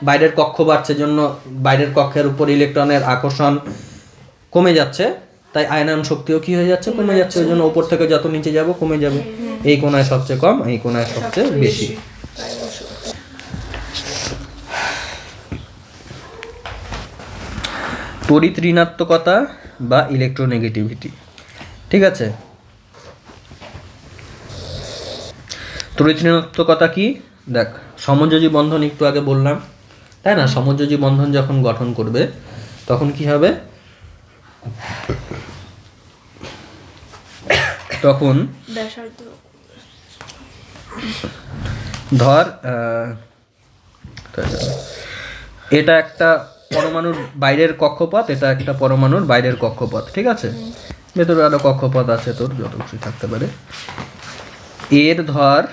বাইরের কক্ষ বাড়ছে জন্য বাইরের কক্ষের উপর ইলেকট্রনের আকর্ষণ কমে যাচ্ছে, তাই আয়নন শক্তিও কি হয়ে যাচ্ছে, কমে যাচ্ছে, ওই জন্য উপর থেকে যত নিচে যাব কমে যাবে, এই কোণায় সবচেয়ে কম, এই কোণায় সবচেয়ে বেশি। তড়িৎ ঋণাত্মকতা বা ইলেকট্রোনেগেটিভিটি, ঠিক আছে? তড়িৎ ঋণাত্মকতা কি দেখ, সমযোজী বন্ধন একটু আগে বললাম, তাই না? সমযোজী বন্ধন যখন গঠন করবে তখন কি হবে, তখন ধর এটা একটা পরমাণুর বাইরের কক্ষপথ, এটা একটা পরমাণুর বাইরের কক্ষপথ, ঠিক আছে? ভেতরে আরো কক্ষপথ আছে তোর, যত কিছু থাকতে পারে। এর ধর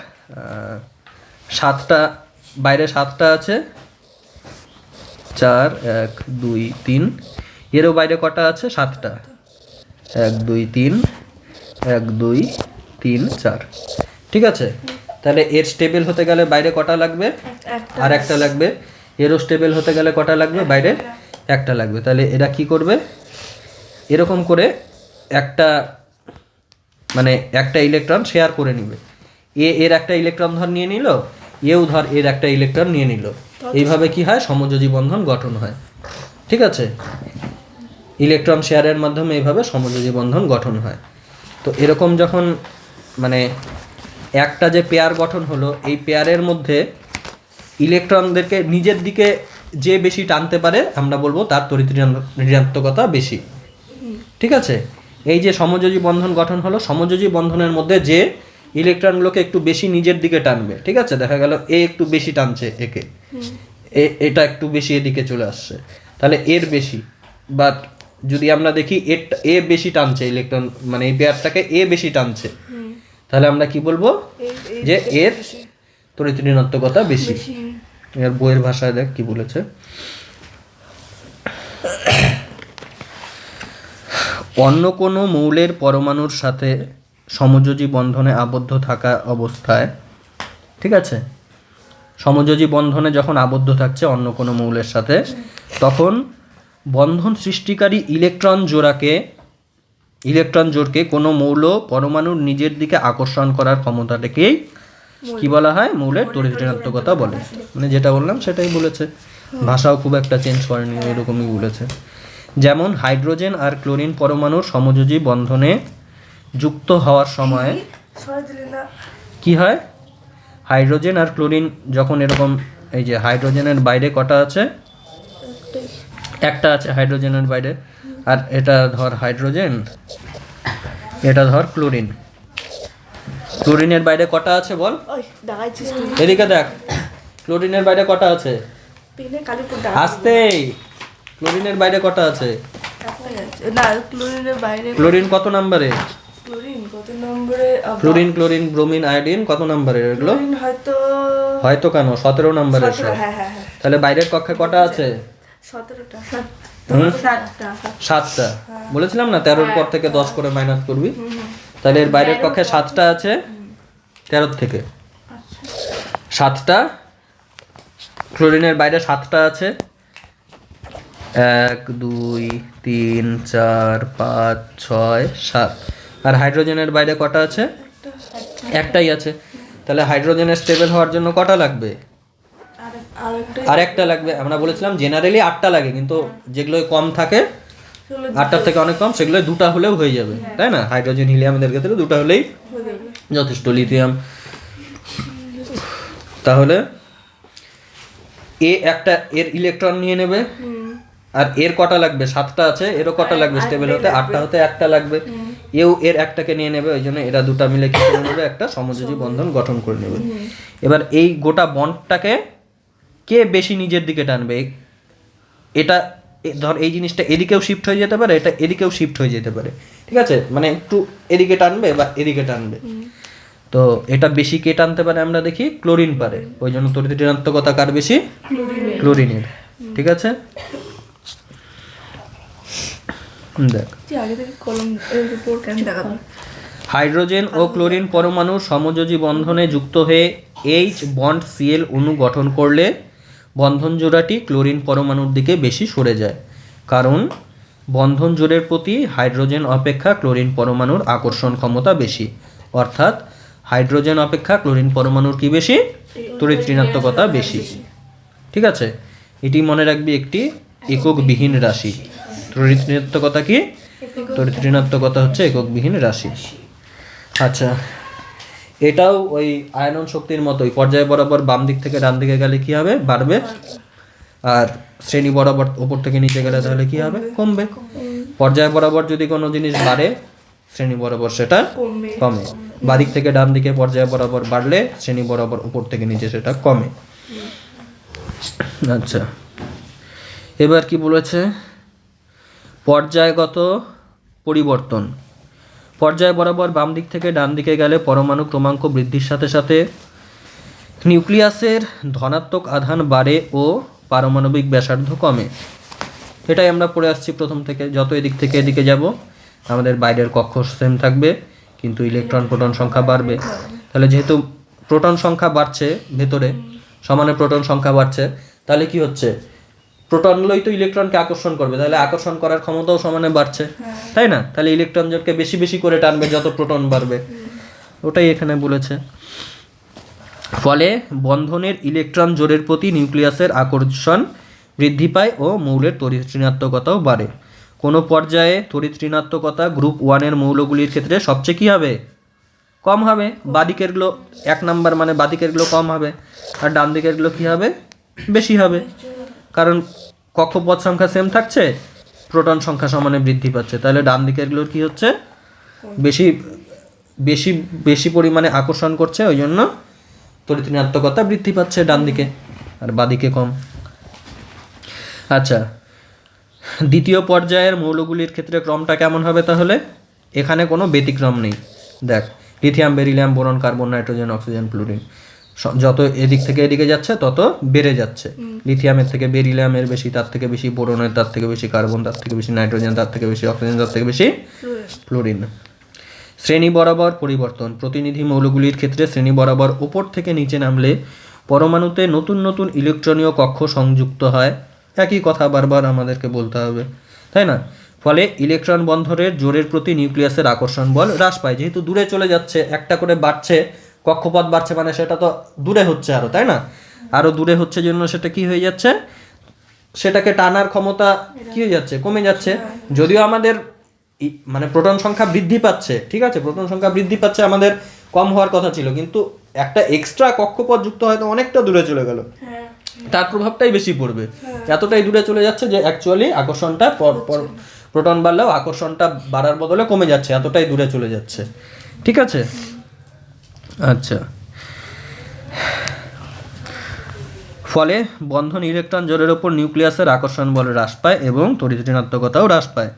7টা, বাইরে 7টা আছে, 4 1 2 3, এরও বাইরে কটা আছে, 7টা, 1 2 3 1 2 3 4, ঠিক আছে? তাহলে এর স্টেবল হতে গেলে বাইরে কটা লাগবে, আর একটা লাগবে, এরও স্টেবল হতে গেলে কটা লাগবে, বাইরে একটা লাগবে। তাহলে এরা কি করবে, এরকম করে একটা মানে একটা ইলেকট্রন শেয়ার করে নিবে, এর একটা ইলেকট্রন ধর নিয়ে নিল, এও ধর এর একটা ইলেকট্রন নিয়ে নিল, এইভাবে কি হয়, সমযোজী বন্ধন গঠন হয়, ঠিক আছে? ইলেকট্রন শেয়ারের মাধ্যমে এইভাবে সমযোজী বন্ধন গঠন হয়। তো এরকম যখন মানে একটা যে পেয়ার গঠন হলো, এই পেয়ারের মধ্যে ইলেকট্রনদেরকে নিজের দিকে যে বেশি টানতে পারে আমরা বলবো তার তড়িৎ ঋণাত্মকতা বেশি, ঠিক আছে? এই যে সমযোজী বন্ধন গঠন হলো, সমযোজী বন্ধনের মধ্যে যে ইলেকট্রনগুলোকে একটু বেশি নিজের দিকে টানবে, ঠিক আছে? দেখা গেল এ একটু বেশি টানছে একে, এটা একটু বেশি এদিকে চলে আসছে, তাহলে এর বেশি। বাট যদি আমরা দেখি এ বেশি টানছে ইলেকট্রন, মানে এই পেয়ারটাকে এ বেশি টানছে, তাহলে আমরা কি বলবো, যে এর তড়িৎ ঋণাত্মকতা বেশি। এর বইয়ের ভাষায় দেখ কি বলেছে, অন্য কোনো মৌলের পরমাণুর সাথে সমযোজী বন্ধনে আবদ্ধ থাকা অবস্থায়, ঠিক আছে? সমযোজী বন্ধনে যখন আবদ্ধ থাকছে অন্য কোনো মৌলের সাথে, তখন বন্ধন সৃষ্টিকারী ইলেকট্রন জোড়কে কোনো মৌল পরমাণুর নিজের দিকে আকর্ষণ করার ক্ষমতাটাকেই কি বলা হয়, মৌলের তড়িৎ ঋণাত্মকতা বলে। মানে যেটা বললাম সেটাই বলেছে, ভাষাও খুব একটা চেঞ্জ করেনি, এরকমই বলেছে। যেমন হাইড্রোজেন আর ক্লোরিন পরমাণুর সমযোজী বন্ধনে যুক্ত হওয়ার সময় কি হয়, হাইড্রোজেন আর ক্লোরিন যখন এরকম, এই যে হাইড্রোজেনের বাইরে কটা আছে? একটা আছে হাইড্রোজেনের বাইরে। আর এটা ধর হাইড্রোজেন, এটা ধর ক্লোরিন। ক্লোরিনের বাইরে কটা আছে বল? ওই দাগাইছিস তুই এদিকে দেখ, ক্লোরিনের বাইরে কটা আছে? পেনে কালিপুর আসতে, ক্লোরিনের বাইরে কটা আছে? না ক্লোরিনের বাইরে ক্লোরিন কত নম্বরে? ক্লোরিন কত নম্বরে ক্লোরিন, ক্লোরিন, ব্রোমিন, আয়োডিন কত নম্বরের এগুলো? ক্লোরিন হয়তো হয়তো কেন, 17 নম্বরের 17, সব। হ্যাঁ হ্যাঁ হ্যাঁ তাহলে বাইরের কক্ষে কটা আছে? 17টা হুম? 7টা 7টা। বলেছিলাম না 13-র পর থেকে 10 করে মাইনাস করবি। তাহলে এর বাইরের কক্ষে 7টা আছে 13 থেকে। 7টা ক্লোরিনের বাইরে 7টা আছে, 1 2 3 4 5 6 7। আর হাইড্রোজেনের বাইরে কটা আছে? একটাই আছে। তাহলে হাইড্রোজেনের স্টেবল হওয়ার জন্য কটা লাগবে? আরেকটা আর একটা লাগবে। আমরা বলেছিলাম জেনারেলি 8টা লাগে, কিন্তু যেগুলো কম থাকে 8টার থেকে অনেক কম, সেগুলো 2টা হলেও হয়ে যাবে, তাই না? হাইড্রোজেন হিলিয়ামের ক্ষেত্রে 2টা হলেই হয়ে যাবে। যথেষ্ট। লিথিয়াম, তাহলে এ একটা এর ইলেকট্রন নিয়ে নেবে, আর এর কটা লাগবে? 7টা আছে, এরও কটা লাগবে স্টেবল হতে? 8টা হতে একটা লাগবে। এও এর একটাকে নিয়ে নেবে, ওই জন্য এরা 2টা মিলে কি করে নেবে? একটা সমযোজী বন্ধন গঠন করে নেবে। এবার এই গোটা বন্ডটাকে কে বেশি নিজের দিকে টানবে? এটা ধর এই জিনিসটা এদিকেও শিফট হয়ে যেতে পারে, এটা এদিকেও শিফট হয়ে যেতে পারে, ঠিক আছে? মানে একটু এদিকে টানবে বা এদিকে টানবে। তো এটা বেশি কে টানতে পারে আমরা দেখি, ক্লোরিন পারে। ওই জন্য তড়িৎ ঋণাত্মকতা কার বেশি? ক্লোরিনের। ঠিক আছে, দেখ তুই আগে থেকে কলম এর উপর কেন দেখাবি? হাইড্রোজেন ও ক্লোরিন পরমাণু সমযোজী বন্ধনে যুক্ত হয়ে এইচ বন্ড সিএল অণু গঠন করলে বন্ধন জোড়াটি ক্লোরিন পরমাণুর দিকে বেশি সরে যায়, কারণ বন্ধন জোড়ের প্রতি হাইড্রোজেন অপেক্ষা ক্লোরিন পরমাণুর আকর্ষণ ক্ষমতা বেশি। অর্থাৎ হাইড্রোজেন অপেক্ষা ক্লোরিন পরমাণুর কি বেশি? তড়িৎ ঋণাত্মকতা বেশি। ঠিক আছে, এটি মনে রাখবি একটি এককবিহীন রাশি। তড়িৎ ঋণাত্মকতা কি? তড়িৎ ঋণাত্মকতা হচ্ছে এককবিহীন রাশি। আচ্ছা, এটাও ওই আয়নন শক্তির মতোই, পর্যায় বরাবর বাম দিক থেকে ডান দিকে গেলে কি হবে? বাড়বে। আর শ্রেণী বরাবর উপর থেকে নিচে গেলে তাহলে কি হবে? কমবে। পর্যায় বরাবর যদি কোনো জিনিস বাড়ে, শ্রেণী বরাবর সেটা কমে। বাদিক থেকে ডান দিকে পর্যায় বরাবর বাড়লে শ্রেণী বরাবর উপর থেকে নিচে সেটা কমে। আচ্ছা, এবার কি বলেছে? পর্যায়গত পরিবর্তন। পর্যায় বরাবর বাম দিক থেকে ডান দিকে গেলে পরমাণু ক্রমাঙ্ক বৃদ্ধির সাথে সাথে নিউক্লিয়াসের ধনাত্মক আধান বাড়ে ও পারমাণবিক ব্যাসার্ধ কমে। এটাই আমরা পড়ে আসছি প্রথম থেকে। যত এদিক থেকে এদিকে যাব আমাদের বাইরের কক্ষ সেম থাকবে, কিন্তু ইলেকট্রন প্রোটন সংখ্যা বাড়বে। তাহলে যেহেতু প্রোটন সংখ্যা বাড়ছে, ভেতরে সমানে প্রোটন সংখ্যা বাড়ছে, তাহলে কি হচ্ছে? প্রোটনগুলোই তো ইলেকট্রনকে আকর্ষণ করবে, তাহলে আকর্ষণ করার ক্ষমতাও সমানে বাড়ছে, তাই না? তাহলে ইলেকট্রন জোটকে বেশি বেশি করে টানবে যত প্রোটন বাড়বে, ওটাই এখানে বলেছে। ফলে বন্ধনের ইলেকট্রন জোড়ের প্রতি নিউক্লিয়াসের আকর্ষণ বৃদ্ধি পায় ও মৌলের তড়িৎ ঋণাত্মকতাও বাড়ে। কোনো পর্যায়ে তড়িৎ ঋণাত্মকতা গ্রুপ 1-এর মৌলগুলির ক্ষেত্রে সবচেয়ে কী হবে? কম হবে। বাদিকেরগুলো 1 নাম্বার মানে বাদিকেরগুলো কম হবে, আর ডান দিকেরগুলো কী হবে? বেশি হবে। কারণ কক্ষপথ সংখ্যা সেম থাকছে, প্রোটন সংখ্যা সমানে বৃদ্ধি পাচ্ছে, তাহলে ডান দিকেরগুলোর কী হচ্ছে? বেশি বেশি বেশি পরিমাণে আকর্ষণ করছে, ওই জন্য তড়িৎ ঋণাত্মকতা বৃদ্ধি পাচ্ছে ডান দিকে, আর বাদিকে কম। আচ্ছা, দ্বিতীয় পর্যায়ের মৌলগুলির ক্ষেত্রে ক্রমটা কেমন হবে তাহলে? এখানে কোনো ব্যতিক্রম নেই। দেখ, lithium, beryllium, boron, carbon, nitrogen, oxygen, fluorine, যত এদিক থেকে এদিকে যাচ্ছে তত বেড়ে যাচ্ছে। লিথিয়ামের থেকে বেরিলিয়ামের বেশি, তার থেকে বেশি বোরনের, তার থেকে বেশি কার্বন, তার থেকে বেশি নাইট্রোজেন, তার থেকে বেশি অক্সিজেন, তার থেকে বেশি ফ্লুরিন। শ্রেণী বরাবর পরিবর্তন। প্রতিনিধি মৌলগুলির ক্ষেত্রে শ্রেণী বরাবর উপর থেকে নিচে নামলে পরমাণুতে নতুন নতুন ইলেকট্রনীয় কক্ষ সংযুক্ত হয়। একই কথা বারবার আমাদেরকে বলতে হবে, তাই না? ফলে ইলেকট্রন বন্ধনের জোরের প্রতি নিউক্লিয়াসের আকর্ষণ বল হ্রাস পায়। যেহেতু দূরে চলে যাচ্ছে, একটা করে বাড়ছে, কক্ষপথ বাড়ছে, মানে সেটা তো দূরে হচ্ছে আরও, তাই না? আরও দূরে হচ্ছে জন্য সেটা কি হয়ে যাচ্ছে? সেটাকে টানার ক্ষমতা কি হয়ে যাচ্ছে? কমে যাচ্ছে। যদিও আমাদের মানে প্রোটন সংখ্যা বৃদ্ধি পাচ্ছে, ঠিক আছে, প্রোটন সংখ্যা বৃদ্ধি পাচ্ছে, আমাদের কম হওয়ার কথা ছিল, কিন্তু একটা এক্সট্রা কক্ষপথ যুক্ত হয়তো অনেকটা দূরে চলে গেল, হ্যাঁ তার প্রভাবটাই বেশি পড়বে। এতটাই দূরে চলে যাচ্ছে যে অ্যাকচুয়ালি আকর্ষণটা প্রোটন বাড়লেও আকর্ষণটা বাড়ার বদলে কমে যাচ্ছে, এতটাই দূরে চলে যাচ্ছে। ঠিক আছে, আচ্ছা। ফলে বন্ধন ইলেকট্রন জোড়ের ওপর নিউক্লিয়াসের আকর্ষণ বল হ্রাস পায় এবং তড়িৎ ঋণাত্মকতাও হ্রাস পায়।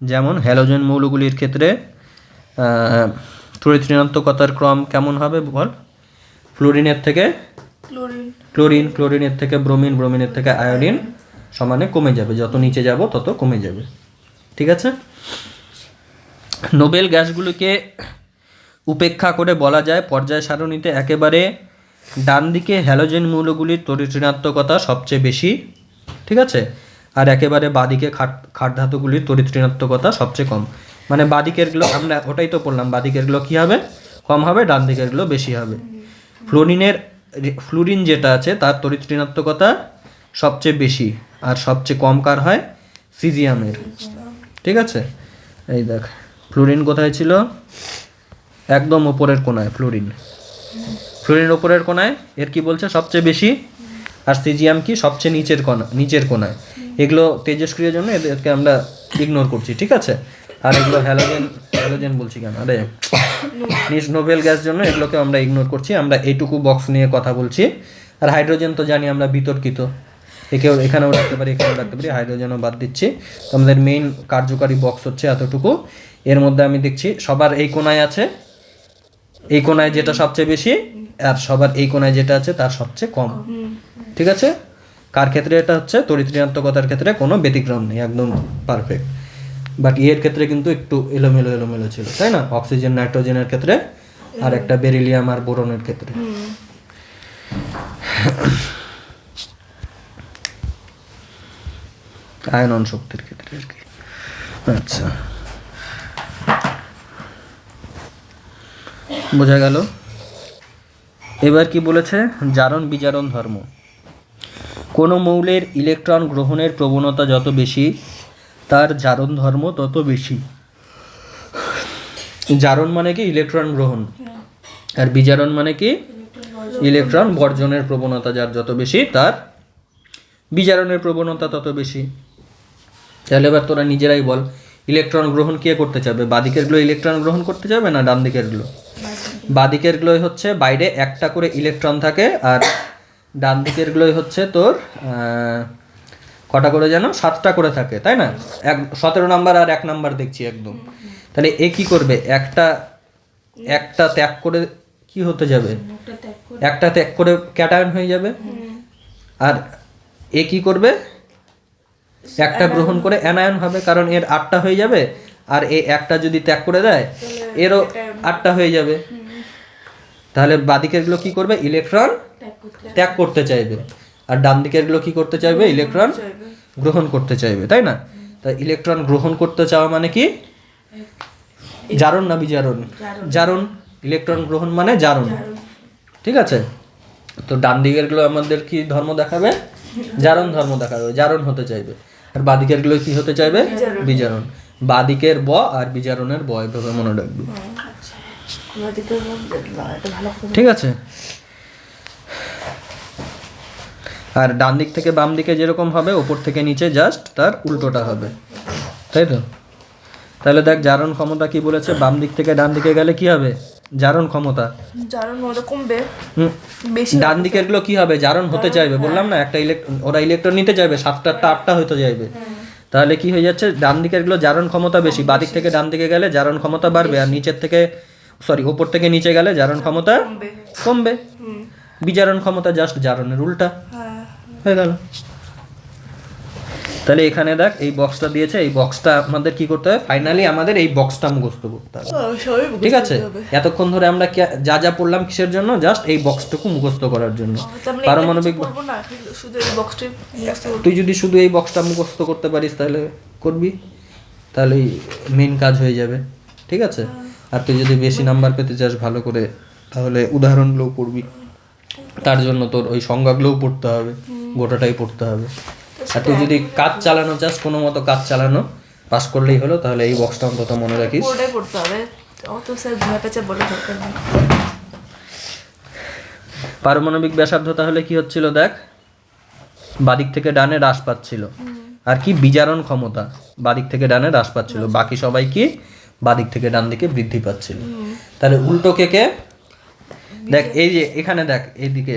যেমন হ্যালোজেন মৌলগুলির ক্ষেত্রে তড়িৎ ঋণাত্মকতার ক্রম কেমন হবে বল? ফ্লোরিনের থেকে ক্লোরিন, ক্লোরিনের থেকে ব্রোমিন, ব্রোমিনের থেকে আয়োডিন সমানে কমে যাবে, যত নিচে যাব তত কমে যাবে। ঠিক আছে, নোবেল গ্যাসগুলিকে উপেক্ষা করে বলা যায় পর্যায় সারণীতে একেবারে ডান দিকে হ্যালোজেন মৌলগুলির তড়িৎ ঋণাত্মকতা সবচেয়ে বেশি, ঠিক আছে, আর একেবারে বাদিকে খাট ধাতুগুলির তড়িৎ ঋণাত্মকতা সবচেয়ে কম। মানে বাদিকেরগুলো আমরা ওটাই তো বললাম, বাদিকেরগুলো কী হবে? কম হবে, ডান দিকেরগুলো বেশি হবে। ফ্লুরিন যেটা আছে তার তড়িৎ ঋণাত্মকতা সবচেয়ে বেশি, আর সবচেয়ে কম কার হয়? সিজিয়ামের। ঠিক আছে, এই দেখ ফ্লুরিন কোথায় ছিল? একদম ওপরের কোনায় ফ্লুরিন ওপরের কোনায়, এর কি বলছে? সবচেয়ে বেশি। আর সিজিয়াম কি? সবচেয়ে নিচের কোনায়। এগুলো তেজস্ক্রিয়ের জন্য এদেরকে আমরা ইগনোর করছি, ঠিক আছে। আর এগুলো হ্যালোজেন বলছি কেন? আরে নোবেল গ্যাস জন্য এগুলোকে আমরা ইগনোর করছি, আমরা এইটুকু বক্স নিয়ে কথা বলছি। আর হাইড্রোজেন তো জানি আমরা বিতর্কিত, এখানেও রাখতে পারি, এখানেও রাখতে পারি, হাইড্রোজেনও বাদ দিচ্ছি। তো আমাদের মেইন কার্যকারী বক্স হচ্ছে এতটুকু। এর মধ্যে আমি দেখছি সবার এই কোনায় আছে, এই কোনায় যেটা সবচেয়ে বেশি, আর সবার এই কোনায় যেটা আছে তার সবচেয়ে কম। ঠিক আছে, কার ক্ষেত্রে এটা হচ্ছে? তড়িৎ ঋণাত্মকতার ক্ষেত্রে কোনো ব্যতিক্রম নেই, একদম পারফেক্ট। বাট এর ক্ষেত্রে কিন্তু একটু এলোমেলো ছিল, তাই না? অক্সিজেন নাইট্রোজেনের ক্ষেত্রে, আর একটা বেরিলিয়াম আর বোরনের ক্ষেত্রে। আয়নন শক্তির ক্ষেত্রে আর কি। আচ্ছা, বোঝা গেল। এবার কি বলেছে? জারণ বিজারণ ধর্ম। কোনো মৌলের ইলেকট্রন গ্রহণের প্রবণতা যত বেশি, তার জারণ ধর্ম তত বেশি। জারণ মানে কি? ইলেকট্রন গ্রহণ। আর বিজারণ মানে কি? ইলেকট্রন বর্জনের প্রবণতা যার যত বেশি, তার বিজারণের প্রবণতা তত বেশি। তাহলে এবার তোরা নিজেরাই বল, ইলেকট্রন গ্রহণ কে করতে চাবে? বাদিকেরগুলো ইলেকট্রন গ্রহণ করতে যাবে না ডান দিকেরগুলো? বাদিকেরগুলোই হচ্ছে বাইরে একটা করে ইলেকট্রন থাকে, আর ডান দিকেরগুলোই হচ্ছে তোর কটা করে যেন? 7টা করে থাকে, তাই না? 17 নাম্বার আর 1 নাম্বার দেখছি একদম। তাহলে এ কি করবে? একটা ত্যাগ করে কি হতে যাবে? একটা ত্যাগ করে ক্যাটায়ন হয়ে যাবে। আর এ কি করবে? একটা গ্রহণ করে অ্যানায়ন হবে, কারণ এর 8টা হয়ে যাবে। আর এই একটা যদি ত্যাগ করে দেয়, এরও 8টা হয়ে যাবে। তাহলে বাদিকেরগুলো কি করবে? ইলেকট্রন ত্যাগ করতে চাইবে। আর ডান দিকেরগুলো কি করতে চাইবে? ইলেকট্রন গ্রহণ করতে চাইবে, তাই না? তাই ইলেকট্রন গ্রহণ করতে চাওয়া মানে কি? জারণ না বিজারণ? জারণ। ইলেকট্রন গ্রহণ মানে জারণ, ঠিক আছে। তো ডান দিকেরগুলো আমাদের কি ধর্ম দেখাবে? জারণ ধর্ম দেখাবে, জারণ হতে চাইবে। আর বাদিকেরগুলো কি হতে চাইবে? বিজারণ। বাদিকের ব আর বিজারণের ব, এভাবে মনে রাখবে, ঠিক আছে। আর ডান দিক থেকে বাম দিকে যেরকম হবে, ওপর থেকে নিচে জাস্ট তার উল্টোটা হবে, তাই তো? তাহলে দেখ জারণ ক্ষমতা কি বলেছে? বাম দিক থেকে ডান দিকে গেলে কি হবে? জারণ ক্ষমতা কমবে। ডান দিকের গুলো কি হবে? জারণ হতে চাইবে, বললাম না? একটা ওরা ইলেকট্রন নিতে চাইবে, 7টা 8টা হতে চাইবে। তাহলে কি হয়ে যাচ্ছে? ডান দিকের গুলো জারণ ক্ষমতা বেশি, বাদিক থেকে ডান দিকে গেলে জারণ ক্ষমতা বাড়বে, আর ওপর থেকে নিচে গেলে জারণ ক্ষমতা কমবে। বিজারণ ক্ষমতা জাস্ট জারণের উল্টা হয়ে গেল। তাহলে এখানে দেখ এই বক্সটা দিয়েছে, এই বক্সটা আমাদের কি করতে হবে? ফাইনালি আমাদের এই বক্সটা মুখস্থ করতে হবে, ঠিক আছে। এতক্ষণ ধরে আমরা যা যা পড়লাম কিসের জন্য? জাস্ট এই বক্সটুকু মুখস্থ করার জন্য। পারমাণবিক, তুই যদি শুধু এই বক্সটা মুখস্থ করতে পারিস তাহলে করবি, তাহলেই মেন কাজ হয়ে যাবে, ঠিক আছে। আর তুই যদি বেশি নাম্বার পেতে চাস ভালো করে, তাহলে উদাহরণগুলোও পড়বি, তার জন্য তোর ওই সংজ্ঞাগুলোও পড়তে হবে, গোটাটাই পড়তে হবে। আর তুই যদি কাজ চালানো চাস, কোনো মতো কাজ চালানো পাস করলেই হলো, তাহলে এই বক্সটা অন্তত মনে রাখিস। পারমাণবিক ব্যাসার্ধ তাহলে কি হচ্ছিল দেখ, বাদিক থেকে ডানে হ্রাস পাচ্ছিল। আর কি বিজারণ ক্ষমতা বাদিক থেকে ডানে হ্রাস পাচ্ছিল, বাকি সবাই কি বাদিক থেকে ডান দিকে বৃদ্ধি পাচ্ছিল। তাহলে উল্টো কেকে দেখ, এই যে এখানে দেখ, এইদিকে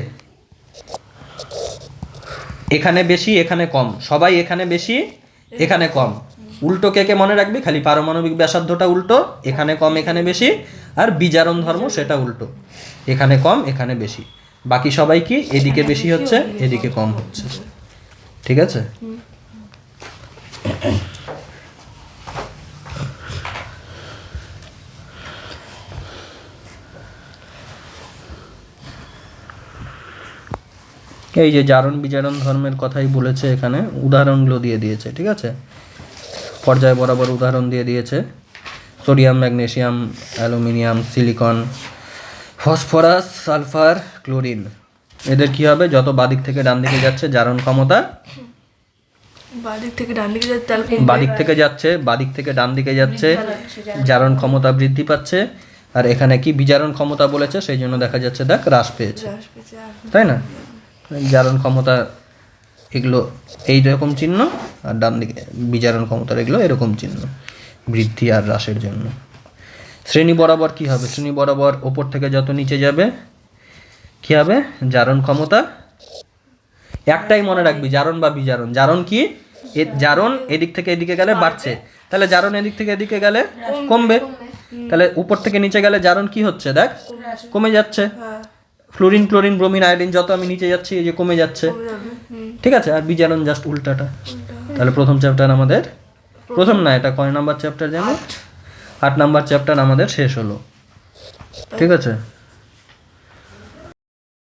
এখানে বেশি এখানে কম, সবাই এখানে বেশি এখানে কম। উল্টো কেকে মনে রাখবি, খালি পারমাণবিক ব্যাসার্ধটা উল্টো, এখানে কম এখানে বেশি। আর বিজারণ ধর্ম সেটা উল্টো, এখানে কম এখানে বেশি। বাকি সবাই কি এদিকে বেশি হচ্ছে এদিকে কম হচ্ছে। ঠিক আছে? এই যে জারণ বিজারণ ধর্মের কথাই বলেছে, এখানে উদাহরণগুলো দিয়ে দিয়েছে। ঠিক আছে, পর্যায় বরাবর উদাহরণ দিয়ে দিয়েছে। Sodium, magnesium, aluminium, silicon, phosphorus, sulphur, chlorine, এদের কি হবে, যত বাদিক থেকে ডান দিকে যাচ্ছে জারণ ক্ষমতা, বাদিক থেকে ডান দিকে যাচ্ছে, তাহলে বাদিক থেকে যাচ্ছে বাদিক থেকে ডান দিকে যাচ্ছে জারণ ক্ষমতা বৃদ্ধি পাচ্ছে। আর এখানে কি বিজারণ ক্ষমতা বলেছে, সেই জন্য দেখা যাচ্ছে দেখ হ্রাস পেয়েছে, হ্রাস পেয়েছে। তাই না? জারণ ক্ষমতা এগুলো এইরকম চিহ্ন, আর ডান দিকে বিজারণ ক্ষমতার এগুলো এরকম চিহ্ন, বৃদ্ধি আর হ্রাসের জন্য। শ্রেণী বরাবর কি হবে, শ্রেণী বরাবর ওপর থেকে যত নিচে যাবে কি হবে, জারণ ক্ষমতা একটাই মনে রাখবি, জারণ বা বিজারণ। জারণ কি, জারণ এদিক থেকে এদিকে গেলে বাড়ছে, তাহলে জারণ এদিক থেকে এদিকে গেলে কমবে। তাহলে উপর থেকে নিচে গেলে জারণ কি হচ্ছে দেখ, কমে যাচ্ছে। ফ্লোরিন, ক্লোরিন, ব্রোমিন, আয়োডিন যত আমি নিচে যাচ্ছি এই যে কমে যাচ্ছে। ঠিক আছে, আর বিজারণ জাস্ট উল্টাটা। তাহলে প্রথম চ্যাপ্টার আমাদের, প্রথম না, এটা কয় নাম্বার চ্যাপ্টার জানো, 8 নাম্বার চ্যাপ্টার আমাদের শেষ হলো। ঠিক আছে।